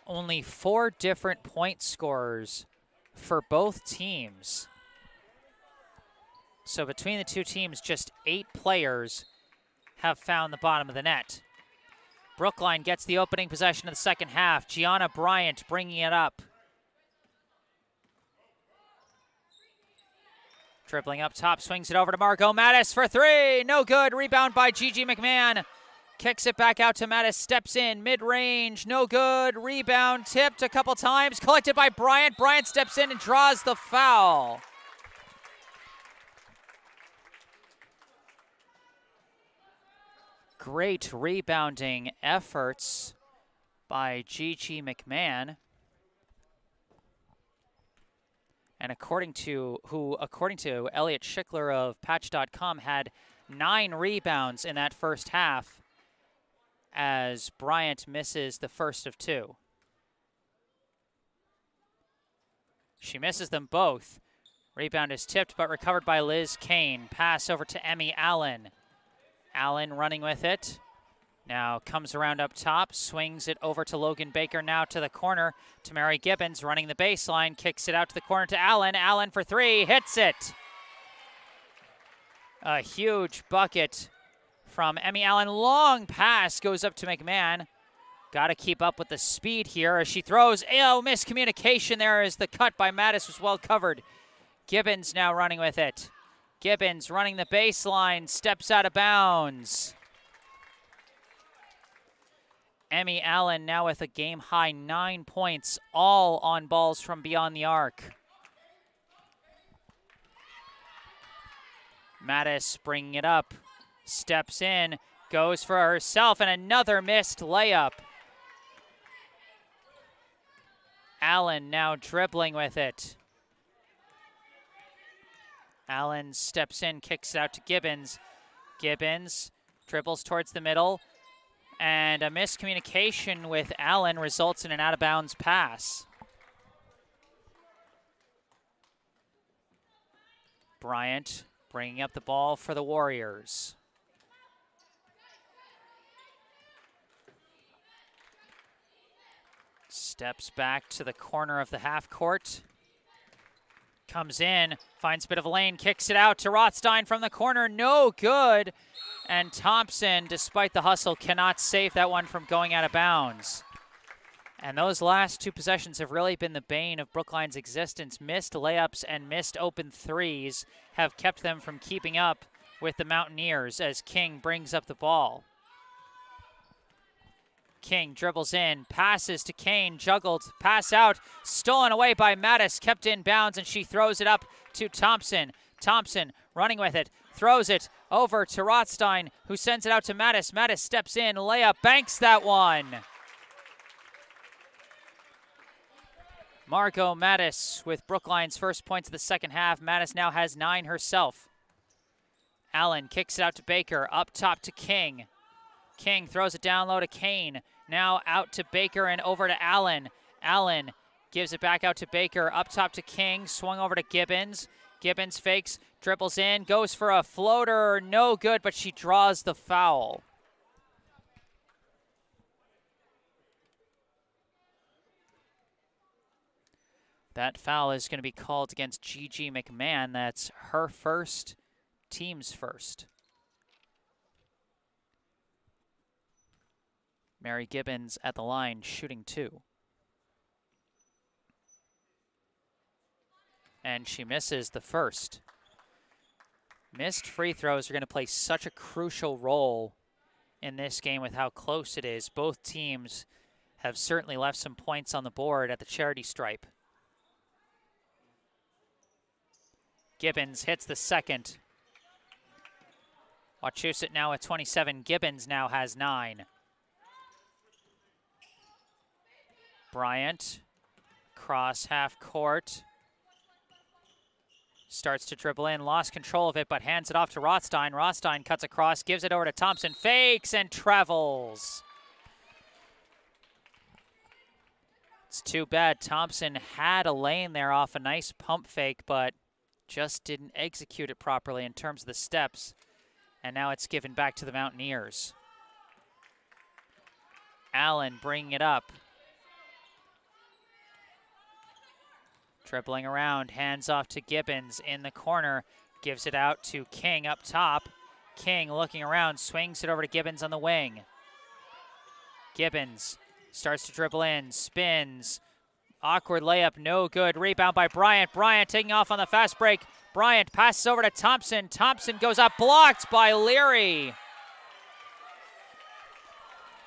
Only 4 different point scorers for both teams. So between the two teams, just 8 players have found the bottom of the net. Brookline gets the opening possession of the second half. Gianna Bryant bringing it up. Dribbling up top, swings it over to Margot Mattis for three. No good. Rebound by Gigi McMahon. Kicks it back out to Mattis, steps in, mid-range, no good. Rebound tipped a couple times, collected by Bryant. Bryant steps in and draws the foul. Great rebounding efforts by Gigi McMahon. And according to Elliot Schickler of Patch.com, had 9 rebounds in that first half, as Bryant misses the first of 2. She misses them both. Rebound is tipped but recovered by Liz Kane. Pass over to Emmy Allen. Allen running with it. Now comes around up top, swings it over to Logan Baker, now to the corner to Mary Gibbons, running the baseline, kicks it out to the corner to Allen. Allen for 3, hits it. A huge bucket from Emmy Allen. Long pass goes up to McMahon. Got to keep up with the speed here as she throws. Oh, miscommunication there as the cut by Mattis was well covered. Gibbons now running with it. Gibbons running the baseline, steps out of bounds. Emmy Allen now with a game-high 9 points, all on balls from beyond the arc. Mattis bringing it up, steps in, goes for herself, and another missed layup. Allen now dribbling with it. Allen steps in, kicks it out to Gibbons. Gibbons dribbles towards the middle, and a miscommunication with Allen results in an out-of-bounds pass. Bryant bringing up the ball for the Warriors. Steps back to the corner of the half court. Comes in, finds a bit of a lane, kicks it out to Rothstein from the corner. No good. And Thompson, despite the hustle, cannot save that one from going out of bounds. And those last 2 possessions have really been the bane of Brookline's existence. Missed layups and missed open threes have kept them from keeping up with the Mountaineers as King brings up the ball. King dribbles in, passes to Kane, juggled, pass out, stolen away by Mattis, kept in bounds, and she throws it up to Thompson. Thompson running with it, throws it over to Rothstein, who sends it out to Mattis. Mattis steps in, layup, banks that one. Margot Mattis with Brookline's first points of the second half. Mattis now has 9 herself. Allen kicks it out to Baker, up top to King. King throws it down low to Kane. Now out to Baker and over to Allen. Allen gives it back out to Baker, up top to King, swung over to Gibbons. Gibbons fakes, dribbles in, goes for a floater, no good, but she draws the foul. That foul is going to be called against Gigi McMahon. That's her first, team's first. Mary Gibbons at the line, shooting 2. And she misses the first. Missed free throws are going to play such a crucial role in this game with how close it is. Both teams have certainly left some points on the board at the charity stripe. Gibbons hits the second. Wachusett now at 27. Gibbons now has 9. Bryant, cross half court. Starts to dribble in, lost control of it, but hands it off to Rothstein. Rothstein cuts across, gives it over to Thompson, fakes and travels. It's too bad. Thompson had a lane there off a nice pump fake, but just didn't execute it properly in terms of the steps. And now it's given back to the Mountaineers. Allen bringing it up. Dribbling around, hands off to Gibbons in the corner. Gives it out to King up top. King looking around, swings it over to Gibbons on the wing. Gibbons starts to dribble in, spins, Awkward layup, no good. Rebound by Bryant. Bryant taking off on the fast break. Bryant passes over to Thompson. Thompson goes up, blocked by Leary.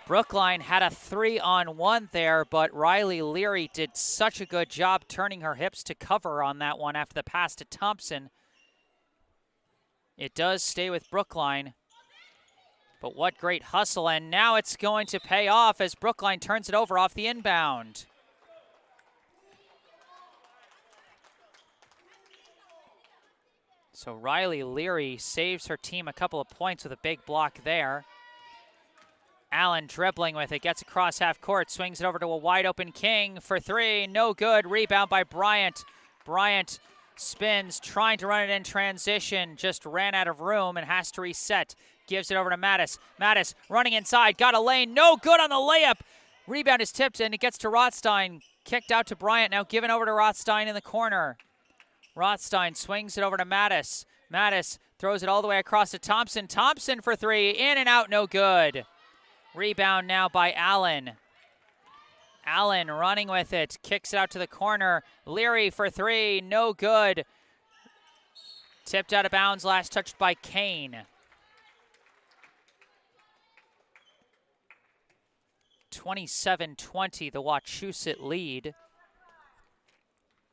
Brookline had a 3-on-1 there, but Riley Leary did such a good job turning her hips to cover on that one after the pass to Thompson. It does stay with Brookline, but what great hustle, and now it's going to pay off as Brookline turns it over off the inbound. So Riley Leary saves her team a couple of points with a big block there. Allen dribbling with it, gets across half court, swings it over to a wide open King for three, no good. Rebound by Bryant. Bryant spins, trying to run it in transition, just ran out of room and has to reset. Gives it over to Mattis. Mattis running inside, got a lane, no good on the layup. Rebound is tipped and it gets to Rothstein. Kicked out to Bryant, now given over to Rothstein in the corner. Rothstein swings it over to Mattis. Mattis throws it all the way across to Thompson. Thompson for three, in and out, no good. Rebound now by Allen. Allen running with it, kicks it out to the corner. Leary for three, no good. Tipped out of bounds, last touched by Kane. 27-20, the Wachusett lead.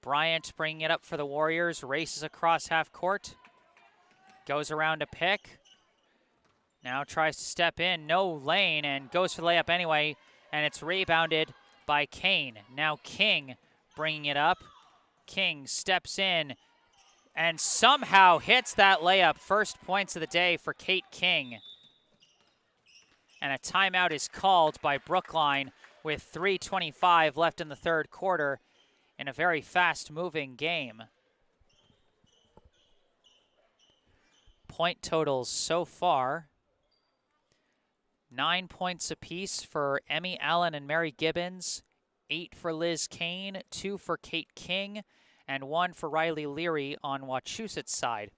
Bryant bringing it up for the Warriors, races across half court. Goes around a pick. Now tries to step in, no lane, and goes for the layup anyway, and it's rebounded by Kane. Now King bringing it up. King steps in and somehow hits that layup. First points of the day for Kate King. And a timeout is called by Brookline with 3:25 left in the third quarter in a very fast-moving game. Point totals so far: 9 points apiece for Emmy Allen and Mary Gibbons, 8 for Liz Kane, 2 for Kate King, and 1 for Riley Leary on Wachusett's side.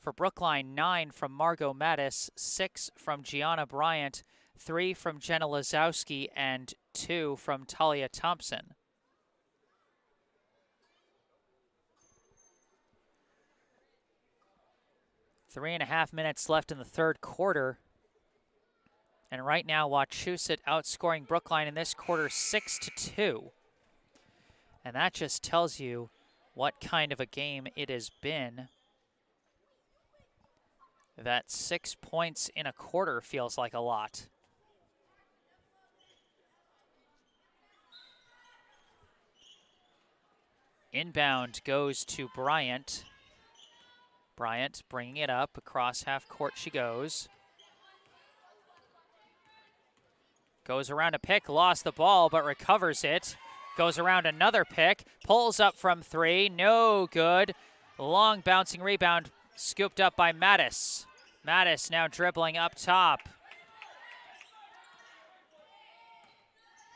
For Brookline, 9 from Margot Mattis, 6 from Gianna Bryant, 3 from Jenna Lazowski, and 2 from Talia Thompson. Three and a half minutes left in the third quarter. And right now, Wachusett outscoring Brookline in this quarter 6-2. And that just tells you what kind of a game it has been. That 6 points in a quarter feels like a lot. Inbound goes to Bryant. Bryant bringing it up. Across half court she goes. Goes around a pick, lost the ball, but recovers it. Goes around another pick, pulls up from three, no good. Long bouncing rebound, scooped up by Mattis. Mattis now dribbling up top.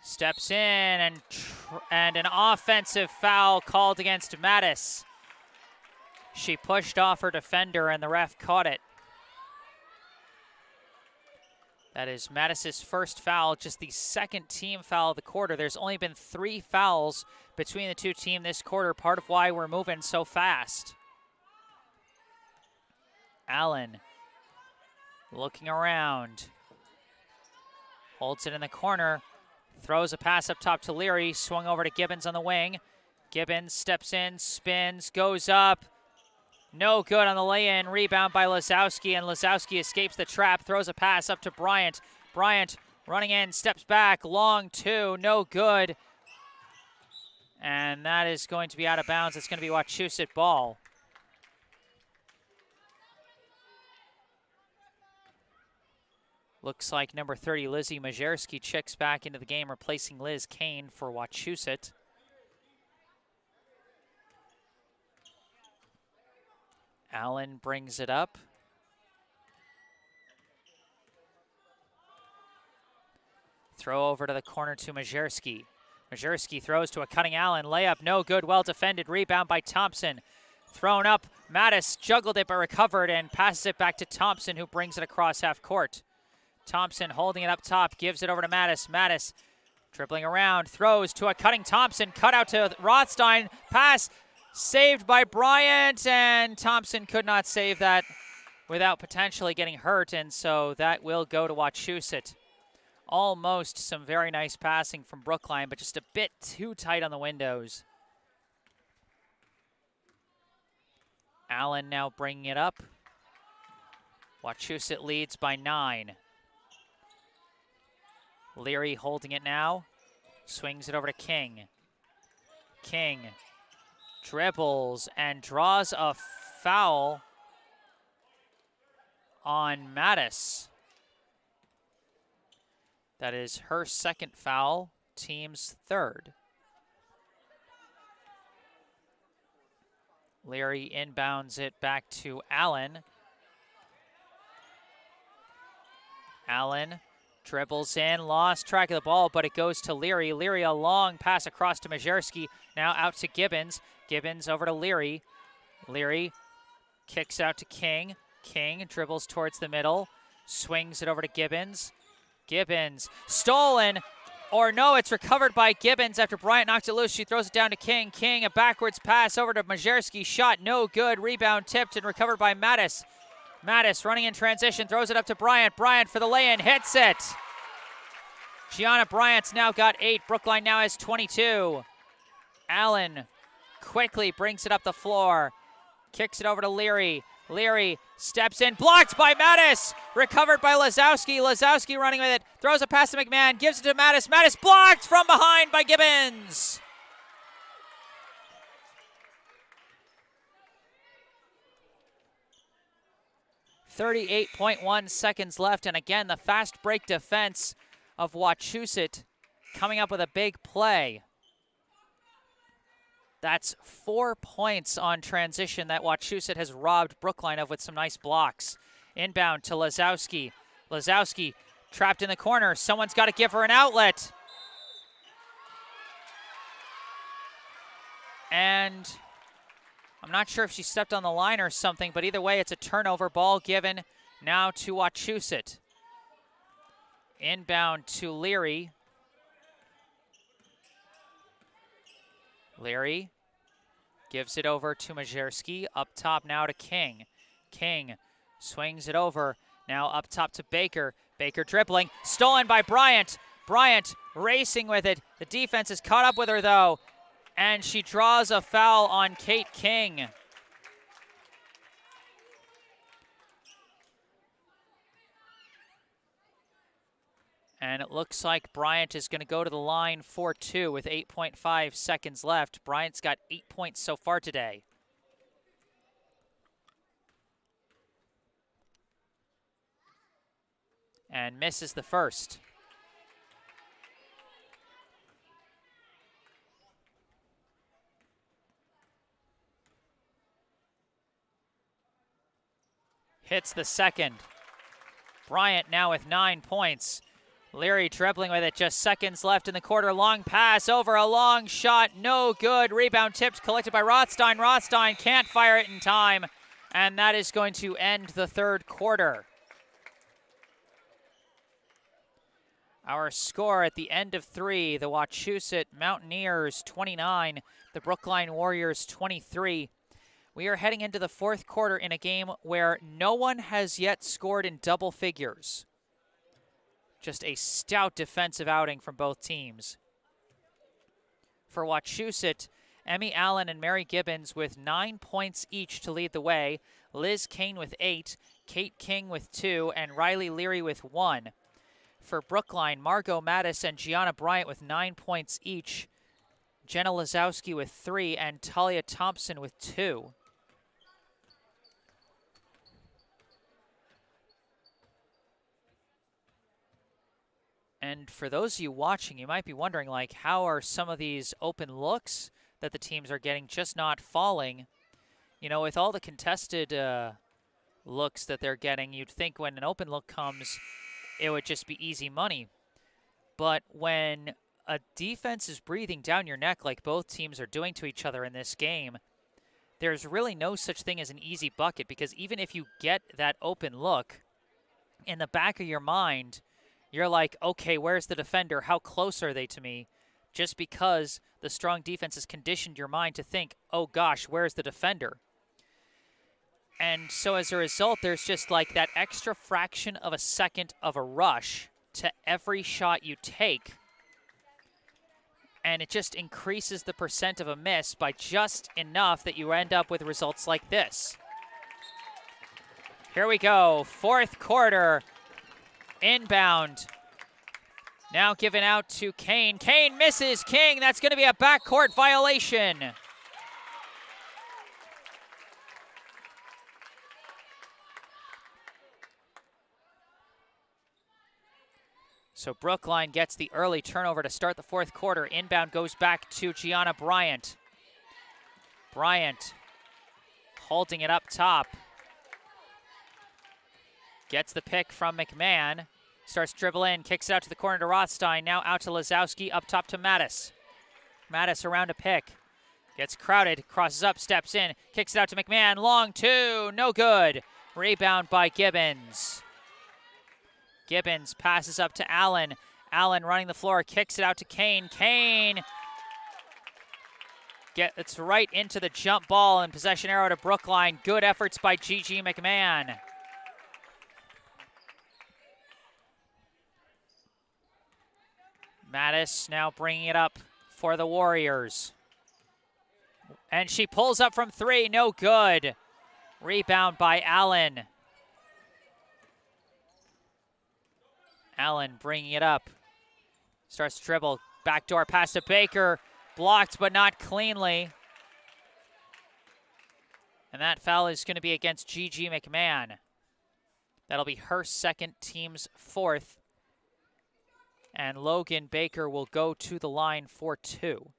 Steps in and an offensive foul called against Mattis. She pushed off her defender and the ref caught it. That is Mattis' first foul, just the second team foul of the quarter. There's only been 3 fouls between the two teams this quarter, part of why we're moving so fast. Allen looking around. Holds it in the corner. Throws a pass up top to Leary. Swung over to Gibbons on the wing. Gibbons steps in, spins, goes up. No good on the lay-in. Rebound by Lazowski, and Lazowski escapes the trap. Throws a pass up to Bryant. Bryant running in, steps back. Long two, no good. And that is going to be out of bounds. It's going to be Wachusett ball. Looks like number 30, Lizzie Majerski, checks back into the game, replacing Liz Kane for Wachusett. Allen brings it up. Throw over to the corner to Majerski. Majerski throws to a cutting Allen. Layup, no good, well defended. Rebound by Thompson. Thrown up, Mattis juggled it but recovered and passes it back to Thompson, who brings it across half court. Thompson holding it up top, gives it over to Mattis. Mattis Dribbling around, throws to a cutting Thompson, cut out to Rothstein, pass saved by Bryant, and Thompson could not save that without potentially getting hurt, and so that will go to Wachusett. Almost some very nice passing from Brookline, but just a bit too tight on the windows. Allen now bringing it up. Wachusett leads by 9. Leary holding it now. Swings it over to King. King dribbles and draws a foul on Mattis. That is her second foul, team's third. Leary inbounds it back to Allen. Allen dribbles in, lost track of the ball, but it goes to Leary. Leary, a long pass across to Majerski. Now out to Gibbons. Gibbons over to Leary. Leary kicks out to King. King dribbles towards the middle. Swings it over to Gibbons. Gibbons stolen, or no, it's recovered by Gibbons after Bryant knocks it loose. She throws it down to King. King, a backwards pass over to Majerski. Shot no good. Rebound tipped and recovered by Mattis. Mattis running in transition, throws it up to Bryant. Bryant for the lay-in, hits it. Gianna Bryant's now got 8. Brookline now has 22. Allen quickly brings it up the floor. Kicks it over to Leary. Leary steps in, blocked by Mattis. Recovered by Lazowski. Lazowski running with it. Throws a pass to McMahon, gives it to Mattis. Mattis blocked from behind by Gibbons. .1 seconds left, and again, the fast break defense of Wachusett coming up with a big play. That's 4 points on transition that Wachusett has robbed Brookline of with some nice blocks. Inbound to Lazowski. Lazowski trapped in the corner. Someone's got to give her an outlet. And I'm not sure if she stepped on the line or something, but either way, it's a turnover. Ball given now to Wachusett. Inbound to Leary. Leary gives it over to Majerski. Up top now to King. King swings it over. Now up top to Baker. Baker dribbling. Stolen by Bryant. Bryant racing with it. The defense is caught up with her, though. And she draws a foul on Kate King. And it looks like Bryant is going to go to the line for 2 with 8.5 seconds left. Bryant's got 8 points so far today. And misses the first. Hits the second. Bryant now with 9 points. Leary dribbling with it, just seconds left in the quarter. Long pass over, a long shot, no good. Rebound tipped, collected by Rothstein. Rothstein can't fire it in time, and that is going to end the third quarter. Our score at the end of 3, the Wachusett Mountaineers 29, the Brookline Warriors 23. We are heading into the fourth quarter in a game where no one has yet scored in double figures. Just a stout defensive outing from both teams. For Wachusett, Emmy Allen and Mary Gibbons with 9 points each to lead the way. Liz Kane with 8, Kate King with 2, and Riley Leary with 1. For Brookline, Margot Mattis and Gianna Bryant with 9 points each. Jenna Lazowski with 3, and Talia Thompson with 2. And for those of you watching, you might be wondering, like, how are some of these open looks that the teams are getting just not falling? You know, with all the contested looks that they're getting, you'd think when an open look comes, it would just be easy money. But when a defense is breathing down your neck like both teams are doing to each other in this game, there's really no such thing as an easy bucket, because even if you get that open look, in the back of your mind, you're like, okay, where's the defender? How close are they to me? Just because the strong defense has conditioned your mind to think, oh gosh, where's the defender? And so as a result, there's just like that extra fraction of a second of a rush to every shot you take. And it just increases the percent of a miss by just enough that you end up with results like this. Here we go, fourth quarter, inbound. Now given out to Kane. Kane misses King. That's going to be a backcourt violation. So Brookline gets the early turnover to start the fourth quarter. Inbound goes back to Gianna Bryant. Bryant holding it up top. Gets the pick from McMahon. Starts dribble in, kicks it out to the corner to Rothstein. Now out to Lazowski, up top to Mattis. Mattis around a pick. Gets crowded, crosses up, steps in, kicks it out to McMahon. Long two, no good. Rebound by Gibbons. Gibbons passes up to Allen. Allen running the floor, kicks it out to Kane. Kane gets right into the jump ball and possession arrow to Brookline. Good efforts by Gigi McMahon. Mattis now bringing it up for the Warriors. And she pulls up from three, no good. Rebound by Allen. Allen bringing it up. Starts to dribble. Backdoor pass to Baker. Blocked, but not cleanly. And that foul is going to be against Gigi McMahon. That'll be her second, team's fourth. And Logan Baker will go to the line for two.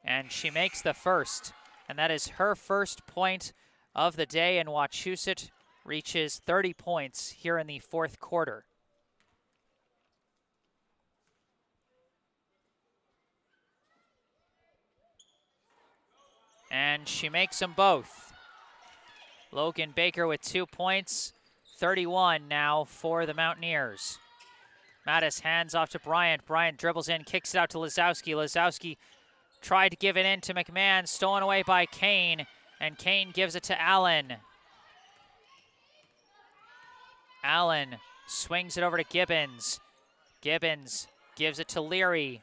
And she makes the first. And that is her first point of the day, and Wachusett reaches 30 points here in the fourth quarter. And she makes them both. Logan Baker with 2 points, 31 now for the Mountaineers. Mattis hands off to Bryant. Bryant dribbles in, kicks it out to Lazowski. Lazowski tried to give it in to McMahon, stolen away by Kane, and Kane gives it to Allen. Allen swings it over to Gibbons. Gibbons gives it to Leary.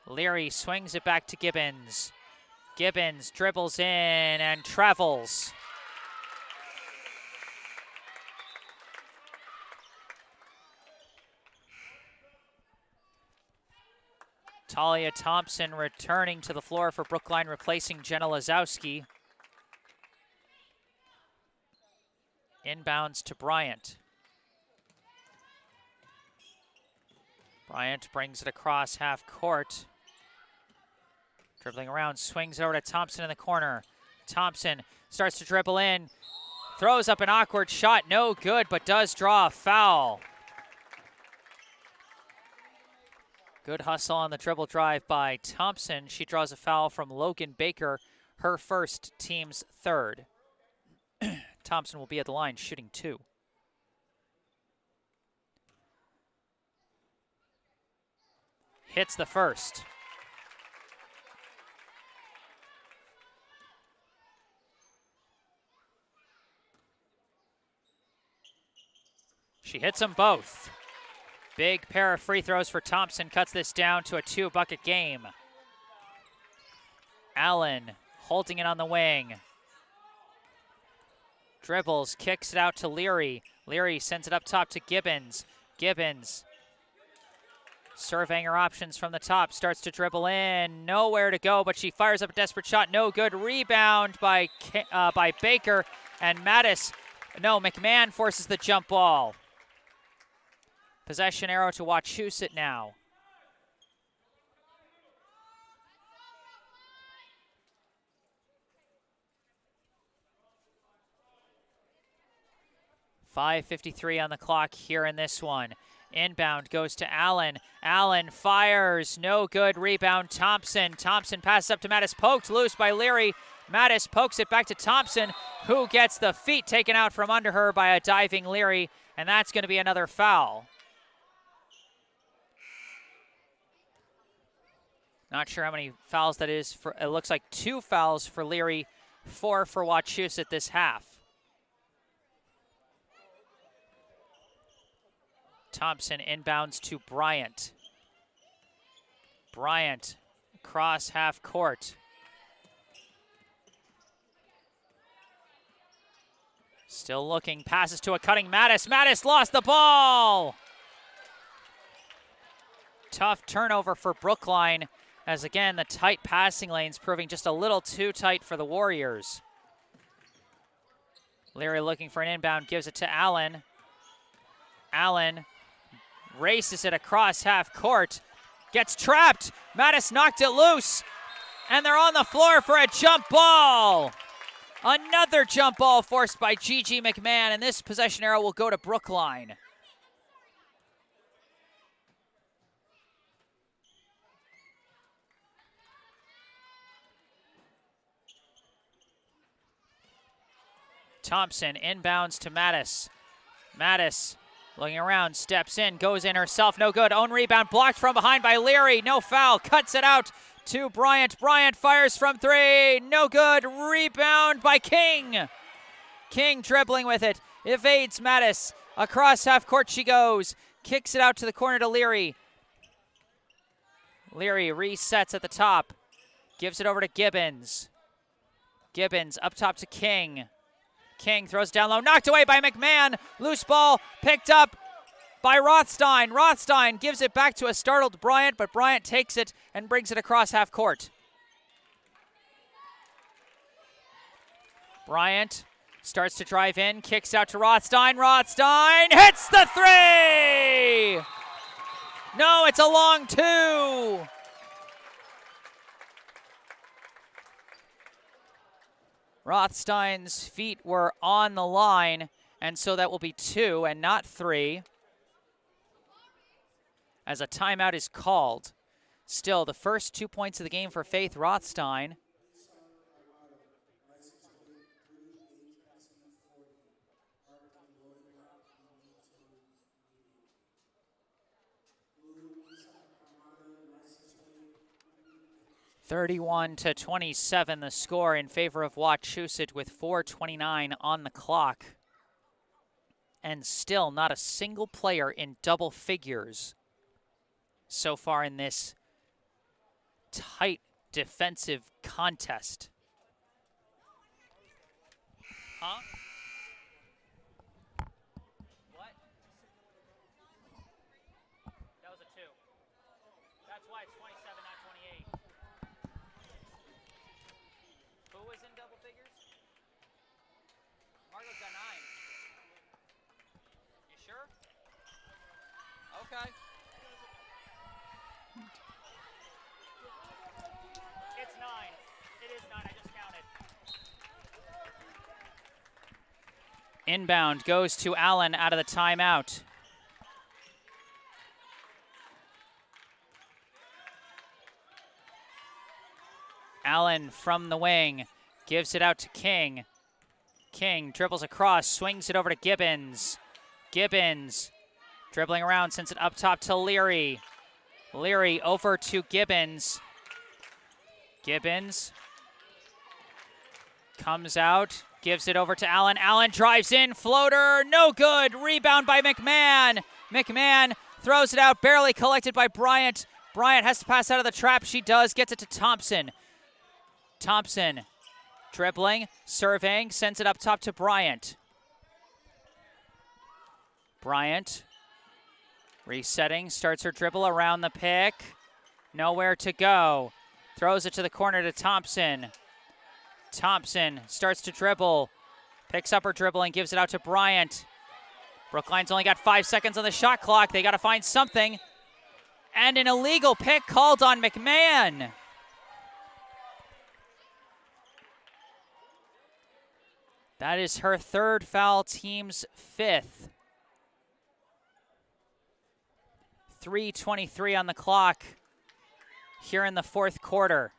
Leary swings it back to Gibbons. Gibbons dribbles in and travels. Talia Thompson returning to the floor for Brookline, replacing Jenna Lazowski. Inbounds to Bryant. Bryant brings it across half court. Dribbling around, swings over to Thompson in the corner. Thompson starts to dribble in, throws up an awkward shot, no good, but does draw a foul. Good hustle on the dribble drive by Thompson. She draws a foul from Logan Baker, her first, team's third. Thompson will be at the line shooting two. Hits the first. She hits them both. Big pair of free throws for Thompson, cuts this down to a 2-bucket game. Allen holding it on the wing. Dribbles, kicks it out to Leary. Leary sends it up top to Gibbons. Gibbons surveying her options from the top, starts to dribble in, nowhere to go, but she fires up a desperate shot, no good. Rebound by Baker, and McMahon forces the jump ball. Possession arrow to Wachusett now. .5:53 on the clock here in this one. Inbound goes to Allen. Allen fires, no good. Rebound Thompson. Thompson passes up to Mattis, poked loose by Leary. Mattis pokes it back to Thompson, who gets the feet taken out from under her by a diving Leary, and that's going to be another foul. Not sure how many fouls that is. It looks like 2 fouls for Leary, 4 for Wachusett this half. Thompson inbounds to Bryant. Bryant across half court. Still looking, passes to a cutting Mattis. Mattis lost the ball. Tough turnover for Brookline, as again, the tight passing lanes proving just a little too tight for the Warriors. Leary looking for an inbound, gives it to Allen. Allen races it across half court, gets trapped. Mattis knocked it loose, and they're on the floor for a jump ball. Another jump ball forced by Gigi McMahon, and this possession arrow will go to Brookline. Thompson inbounds to Mattis. Mattis looking around, steps in, goes in herself, no good. Own rebound, blocked from behind by Leary, no foul, cuts it out to Bryant. Bryant fires from 3, no good. Rebound by King. King dribbling with it, evades Mattis. Across half court she goes, kicks it out to the corner to Leary. Leary resets at the top, gives it over to Gibbons. Gibbons up top to King. King throws down low, knocked away by McMahon. Loose ball picked up by Rothstein. Rothstein gives it back to a startled Bryant, but Bryant takes it and brings it across half court. Bryant starts to drive in, kicks out to Rothstein. Rothstein hits the 3! No, it's a long 2. Rothstein's feet were on the line, and so that will be 2 and not 3, as a timeout is called. Still, the first 2 points of the game for Faith Rothstein. (31-27) the score in favor of Wachusett with 4:29 on the clock. And still not a single player in double figures so far in this tight defensive contest. Huh? What? That was a 2. That's why it's 27, not 28. Who was in double figures? Margo's got 9. You sure? Okay. It's 9. It is 9. I just counted. Inbound goes to Allen out of the timeout. Allen from the wing gives it out to King. King dribbles across, swings it over to Gibbons. Gibbons dribbling around, sends it up top to Leary. Leary over to Gibbons. Gibbons comes out, gives it over to Allen. Allen drives in, floater, no good. Rebound by McMahon. McMahon throws it out, barely collected by Bryant. Bryant has to pass out of the trap. She does, gets it to Thompson. Thompson dribbling, surveying, sends it up top to Bryant. Bryant resetting, starts her dribble around the pick. Nowhere to go. Throws it to the corner to Thompson. Thompson starts to dribble, picks up her dribble and gives it out to Bryant. Brookline's only got 5 seconds on the shot clock. They got to find something. And an illegal pick called on McMahon. That is her 3rd foul, team's 5th. 3:23 on the clock here in the 4th quarter.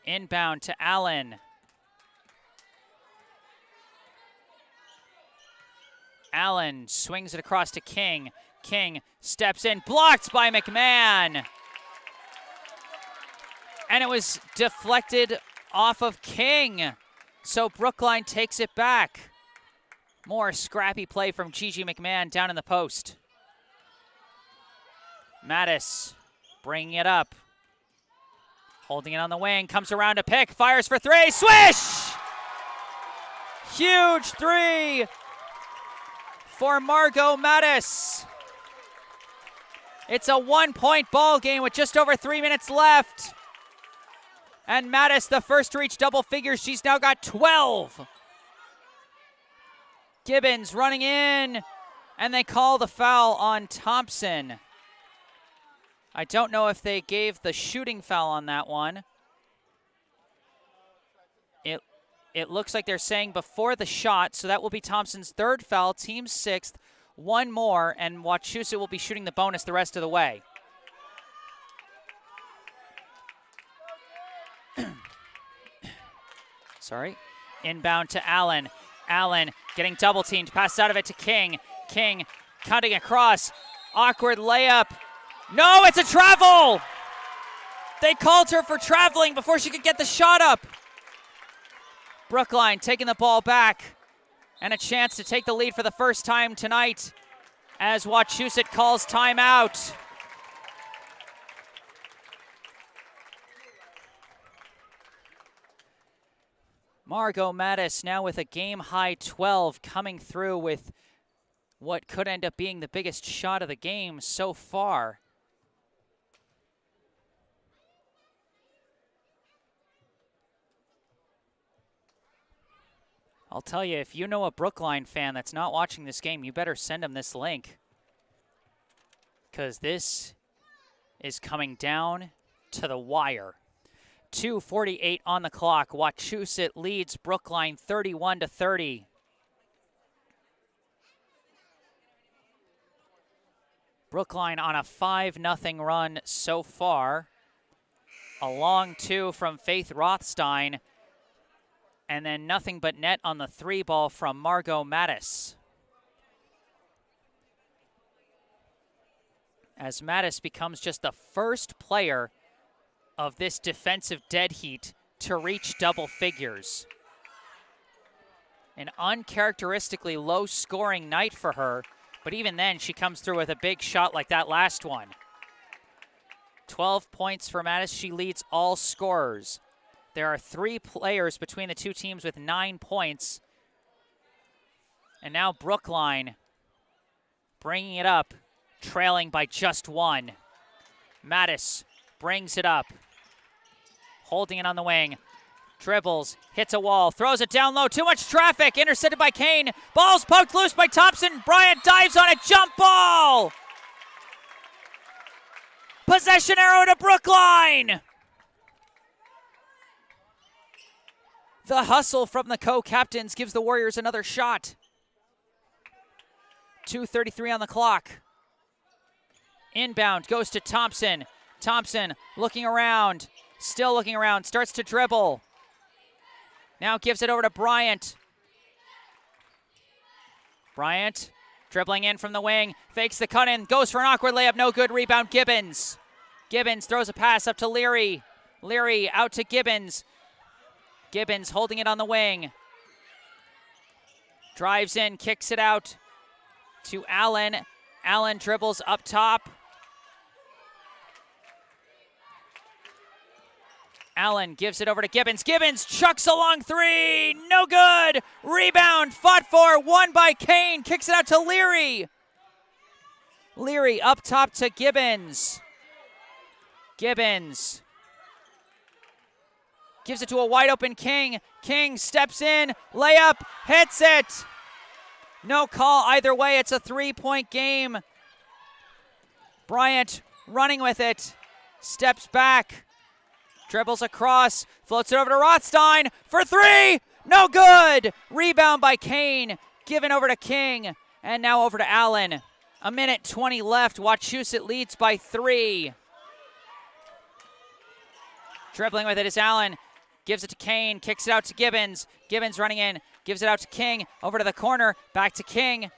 Inbound to Allen. Allen swings it across to King. King steps in, blocked by McMahon. And it was deflected off of King. So Brookline takes it back. More scrappy play from Gigi McMahon down in the post. Mattis bringing it up. Holding it on the wing, comes around to pick, fires for three, swish! Huge three for Margot Mattis. It's a 1-point ball game with just over 3 minutes left. And Mattis, the first to reach double figures, she's now got 12. Gibbons running in, and they call the foul on Thompson. I don't know if they gave the shooting foul on that one. It looks like they're saying before the shot, so that will be Thompson's third foul, team sixth, one more, and Wachusett will be shooting the bonus the rest of the way. Sorry. Inbound to Allen. Allen getting double teamed, pass out of it to King. King cutting across, awkward layup. No, it's a travel! They called her for traveling before she could get the shot up. Brookline taking the ball back and a chance to take the lead for the first time tonight as Wachusett calls timeout. Margot Mattis now with a game-high 12, coming through with what could end up being the biggest shot of the game so far. I'll tell you, if you know a Brookline fan that's not watching this game, you better send them this link, because this is coming down to the wire. 2:48 on the clock. Wachusett leads Brookline 31-30. Brookline on a 5-0 run so far. A long two from Faith Rothstein. And then nothing but net on the three ball from Margot Mattis. As Mattis becomes just the first player of this defensive dead heat to reach double figures. An uncharacteristically low-scoring night for her, but even then she comes through with a big shot like that last one. 12 points for Mattis. She leads all scorers. There are 3 players between the two teams with 9 points. And now Brookline bringing it up, trailing by just 1. Mattis brings it up, holding it on the wing, dribbles, hits a wall, throws it down low, too much traffic, intercepted by Kane. Ball's poked loose by Thompson. Bryant dives on it, jump ball! Possession arrow to Brookline! The hustle from the co-captains gives the Warriors another shot. 2:33 on the clock. Inbound goes to Thompson. Thompson looking around, still looking around, starts to dribble. Now gives it over to Bryant. Bryant dribbling in from the wing, fakes the cut in, goes for an awkward layup, no good, rebound Gibbons. Gibbons throws a pass up to Leary. Leary out to Gibbons. Gibbons holding it on the wing. Drives in, kicks it out to Allen. Allen dribbles up top. Allen gives it over to Gibbons. Gibbons chucks a long three. No good. Rebound fought for. Won by Kane. Kicks it out to Leary. Leary up top to Gibbons. Gibbons gives it to a wide open King. King steps in. Layup. Hits it. No call either way. It's a 3-point game. Bryant running with it. Steps back. Dribbles across. Floats it over to Rothstein for 3. No good. Rebound by Kane. Given over to King. And now over to Allen. 1:20 left. Wachusett leads by 3. Dribbling with it is Allen. gives it to Kane, kicks it out to Gibbons. Gibbons running in, gives it out to King, over to the corner, back to King.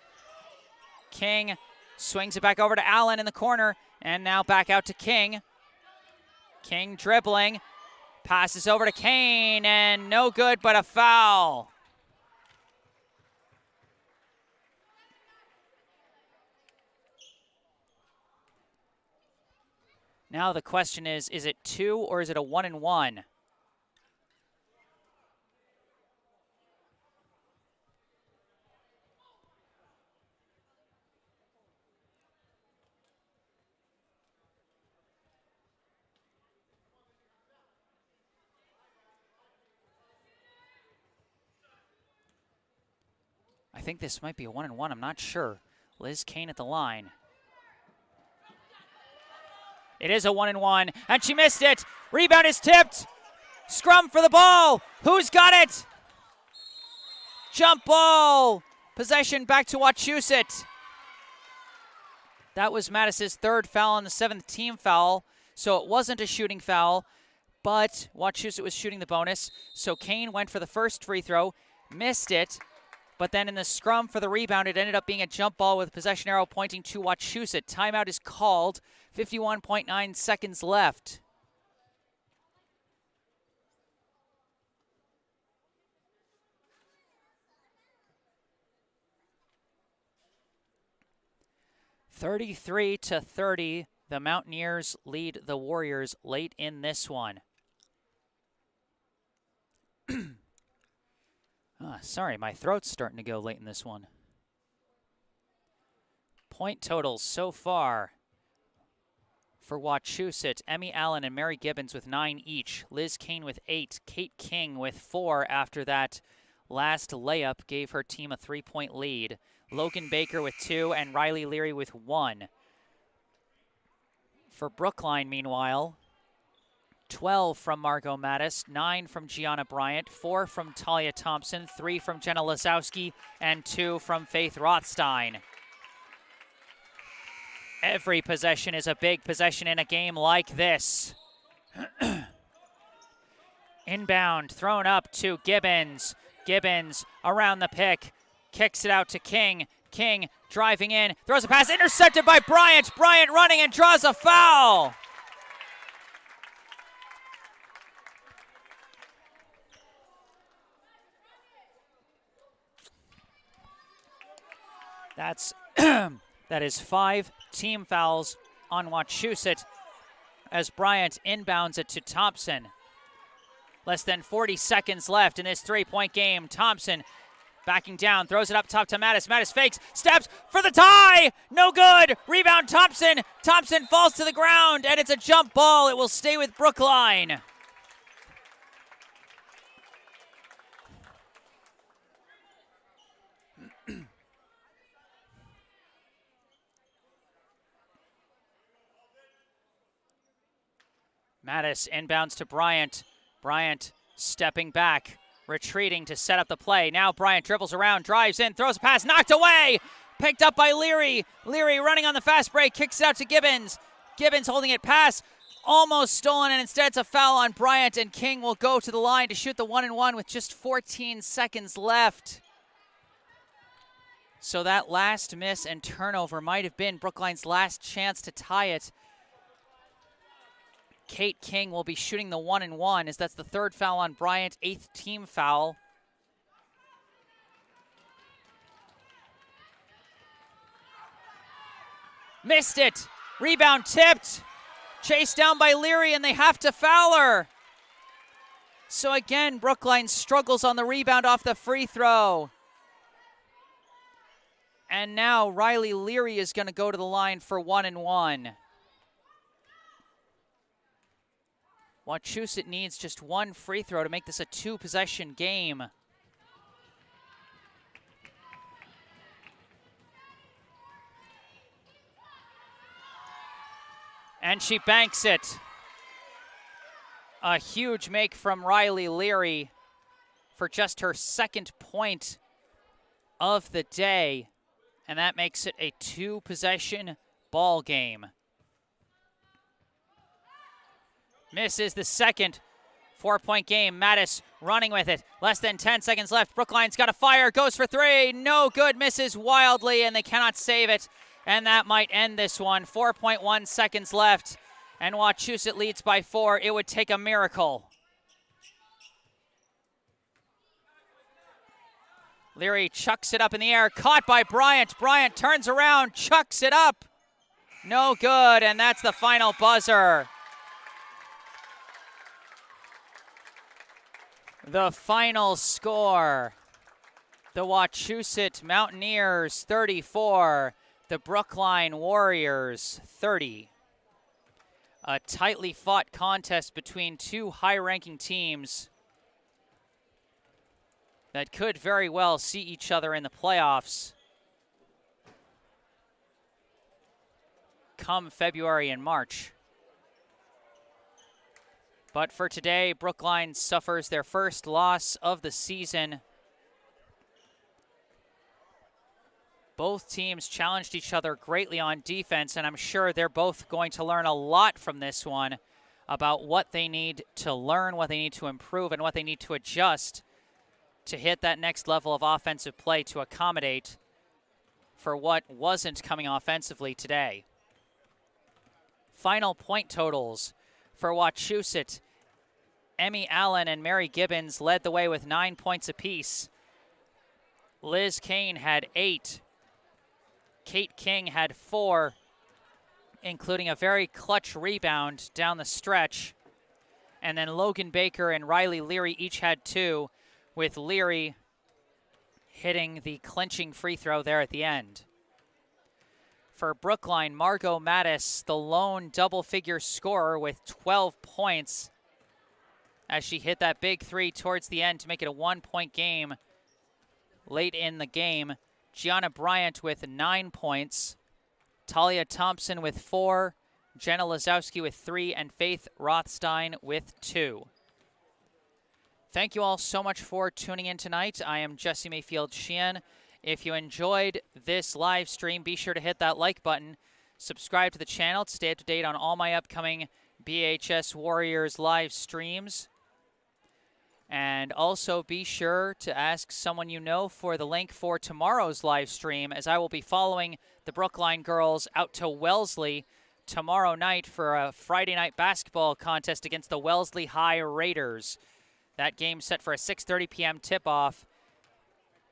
King swings it back over to Allen in the corner, and now back out to King. King dribbling, passes over to Kane, and no good, but a foul. Now the question is it 2 or is it a 1-and-1? I think this might be a 1-and-1. I'm not sure. Liz Kane at the line. It is a 1-and-1, and she missed it. Rebound is tipped. Scrum for the ball. Who's got it? Jump ball. Possession back to Wachusett. That was Mattis's 3rd foul and the 7th team foul, so it wasn't a shooting foul, but Wachusett was shooting the bonus. So Kane went for the first free throw, missed it, but then in the scrum for the rebound, it ended up being a jump ball with possession arrow pointing to Wachusett. Timeout is called. 51.9 seconds left. (33-30), the Mountaineers lead the Warriors late in this one. Sorry, my throat's starting to go late in this one. Point totals so far for Wachusett: Emmy Allen and Mary Gibbons with 9 each. Liz Kane with 8. Kate King with 4 after that last layup gave her team a 3-point lead. Logan Baker with 2 and Riley Leary with 1. For Brookline, meanwhile, 12 from Margot Mattis, 9 from Gianna Bryant, 4 from Talia Thompson, 3 from Jenna Lasowski, and 2 from Faith Rothstein. Every possession is a big possession in a game like this. Inbound, thrown up to Gibbons. Gibbons around the pick, kicks it out to King. King driving in, throws a pass, intercepted by Bryant. Bryant running and draws a foul. That is 5 team fouls on Wachusett as Bryant inbounds it to Thompson. Less than 40 seconds left in this 3-point game. Thompson backing down, throws it up top to Mattis. Mattis fakes, steps for the tie. No good. Rebound Thompson. Thompson falls to the ground, and it's a jump ball. It will stay with Brookline. Mattis inbounds to Bryant. Bryant stepping back, retreating to set up the play. Now Bryant dribbles around, drives in, throws a pass, knocked away. Picked up by Leary. Leary running on the fast break, kicks it out to Gibbons. Gibbons holding it, pass almost stolen, and instead it's a foul on Bryant, and King will go to the line to shoot the 1-and-1 with just 14 seconds left. So that last miss and turnover might have been Brookline's last chance to tie it. Kate King will be shooting the 1-and-1 as that's the 3rd foul on Bryant, 8th team foul. Missed it. Rebound tipped. Chased down by Leary, and they have to foul her. So again, Brookline struggles on the rebound off the free throw. And now Riley Leary is going to go to the line for 1-and-1. Wachusett needs just 1 free throw to make this a 2-possession game. And she banks it. A huge make from Riley Leary for just her 2nd point of the day. And that makes it a 2-possession ball game. Misses the 2nd 4-point game. Mattis running with it. Less than 10 seconds left. Brookline's got a fire. Goes for three. No good. Misses wildly, and they cannot save it. And that might end this one. 4.1 seconds left. And Wachusett leads by 4. It would take a miracle. Leary chucks it up in the air. Caught by Bryant. Bryant turns around, chucks it up. No good, and that's the final buzzer. The final score, the Wachusett Mountaineers 34, the Brookline Warriors 30. A tightly fought contest between two high-ranking teams that could very well see each other in the playoffs come February and March. But for today, Brookline suffers their first loss of the season. Both teams challenged each other greatly on defense, and I'm sure they're both going to learn a lot from this one about what they need to learn, what they need to improve, and what they need to adjust to hit that next level of offensive play to accommodate for what wasn't coming offensively today. Final point totals for Wachusett. Emmy Allen and Mary Gibbons led the way with 9 points apiece. Liz Kane had 8. Kate King had 4, including a very clutch rebound down the stretch. And then Logan Baker and Riley Leary each had 2, with Leary hitting the clinching free throw there at the end. For Brookline, Margot Mattis, the lone double-figure scorer with 12 points as she hit that big three towards the end to make it a 1-point game late in the game. Gianna Bryant with 9 points, Talia Thompson with 4, Jenna Lazowski with 3, and Faith Rothstein with 2. Thank you all so much for tuning in tonight. I am Jesse Mayfield-Sheehan. If you enjoyed this live stream, be sure to hit that like button, subscribe to the channel to stay up to date on all my upcoming BHS Warriors live streams. And also be sure to ask someone you know for the link for tomorrow's live stream, as I will be following the Brookline girls out to Wellesley tomorrow night for a Friday night basketball contest against the Wellesley High Raiders. That game set for a 6:30 p.m. tip-off.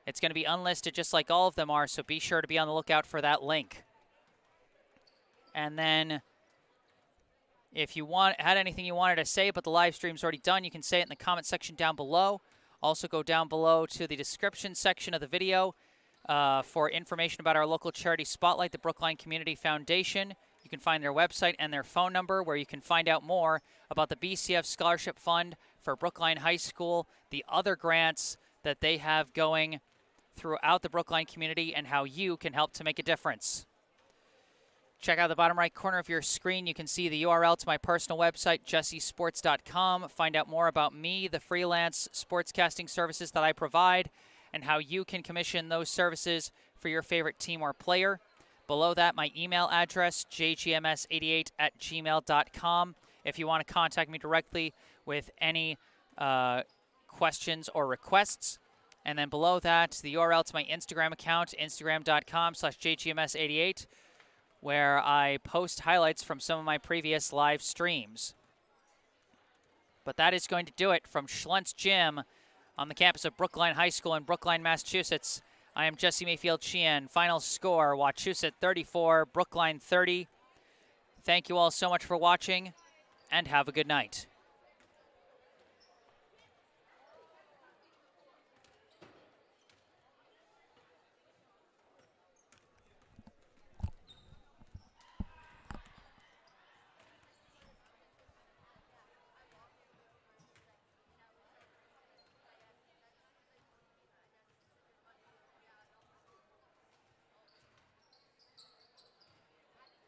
It's going to be unlisted just like all of them are, so be sure to be on the lookout for that link. And then if you had anything you wanted to say, but the live stream's already done, you can say it in the comment section down below. Also go down below to the description section of the video for information about our local charity spotlight, the Brookline Community Foundation. You can find their website and their phone number, where you can find out more about the BCF Scholarship Fund for Brookline High School, the other grants that they have going throughout the Brookline community, and how you can help to make a difference. Check out the bottom right corner of your screen. You can see the URL to my personal website, jessesports.com. Find out more about me, the freelance sportscasting services that I provide, and how you can commission those services for your favorite team or player. Below that, my email address, jgms88@gmail.com, if you want to contact me directly with any questions or requests. And then below that, the URL to my Instagram account, instagram.com/jgms88, where I post highlights from some of my previous live streams. But that is going to do it from Schlentz Gym on the campus of Brookline High School in Brookline, Massachusetts. I am Jesse Mayfield-Sheehan. Final score, Wachusett 34, Brookline 30. Thank you all so much for watching, and have a good night.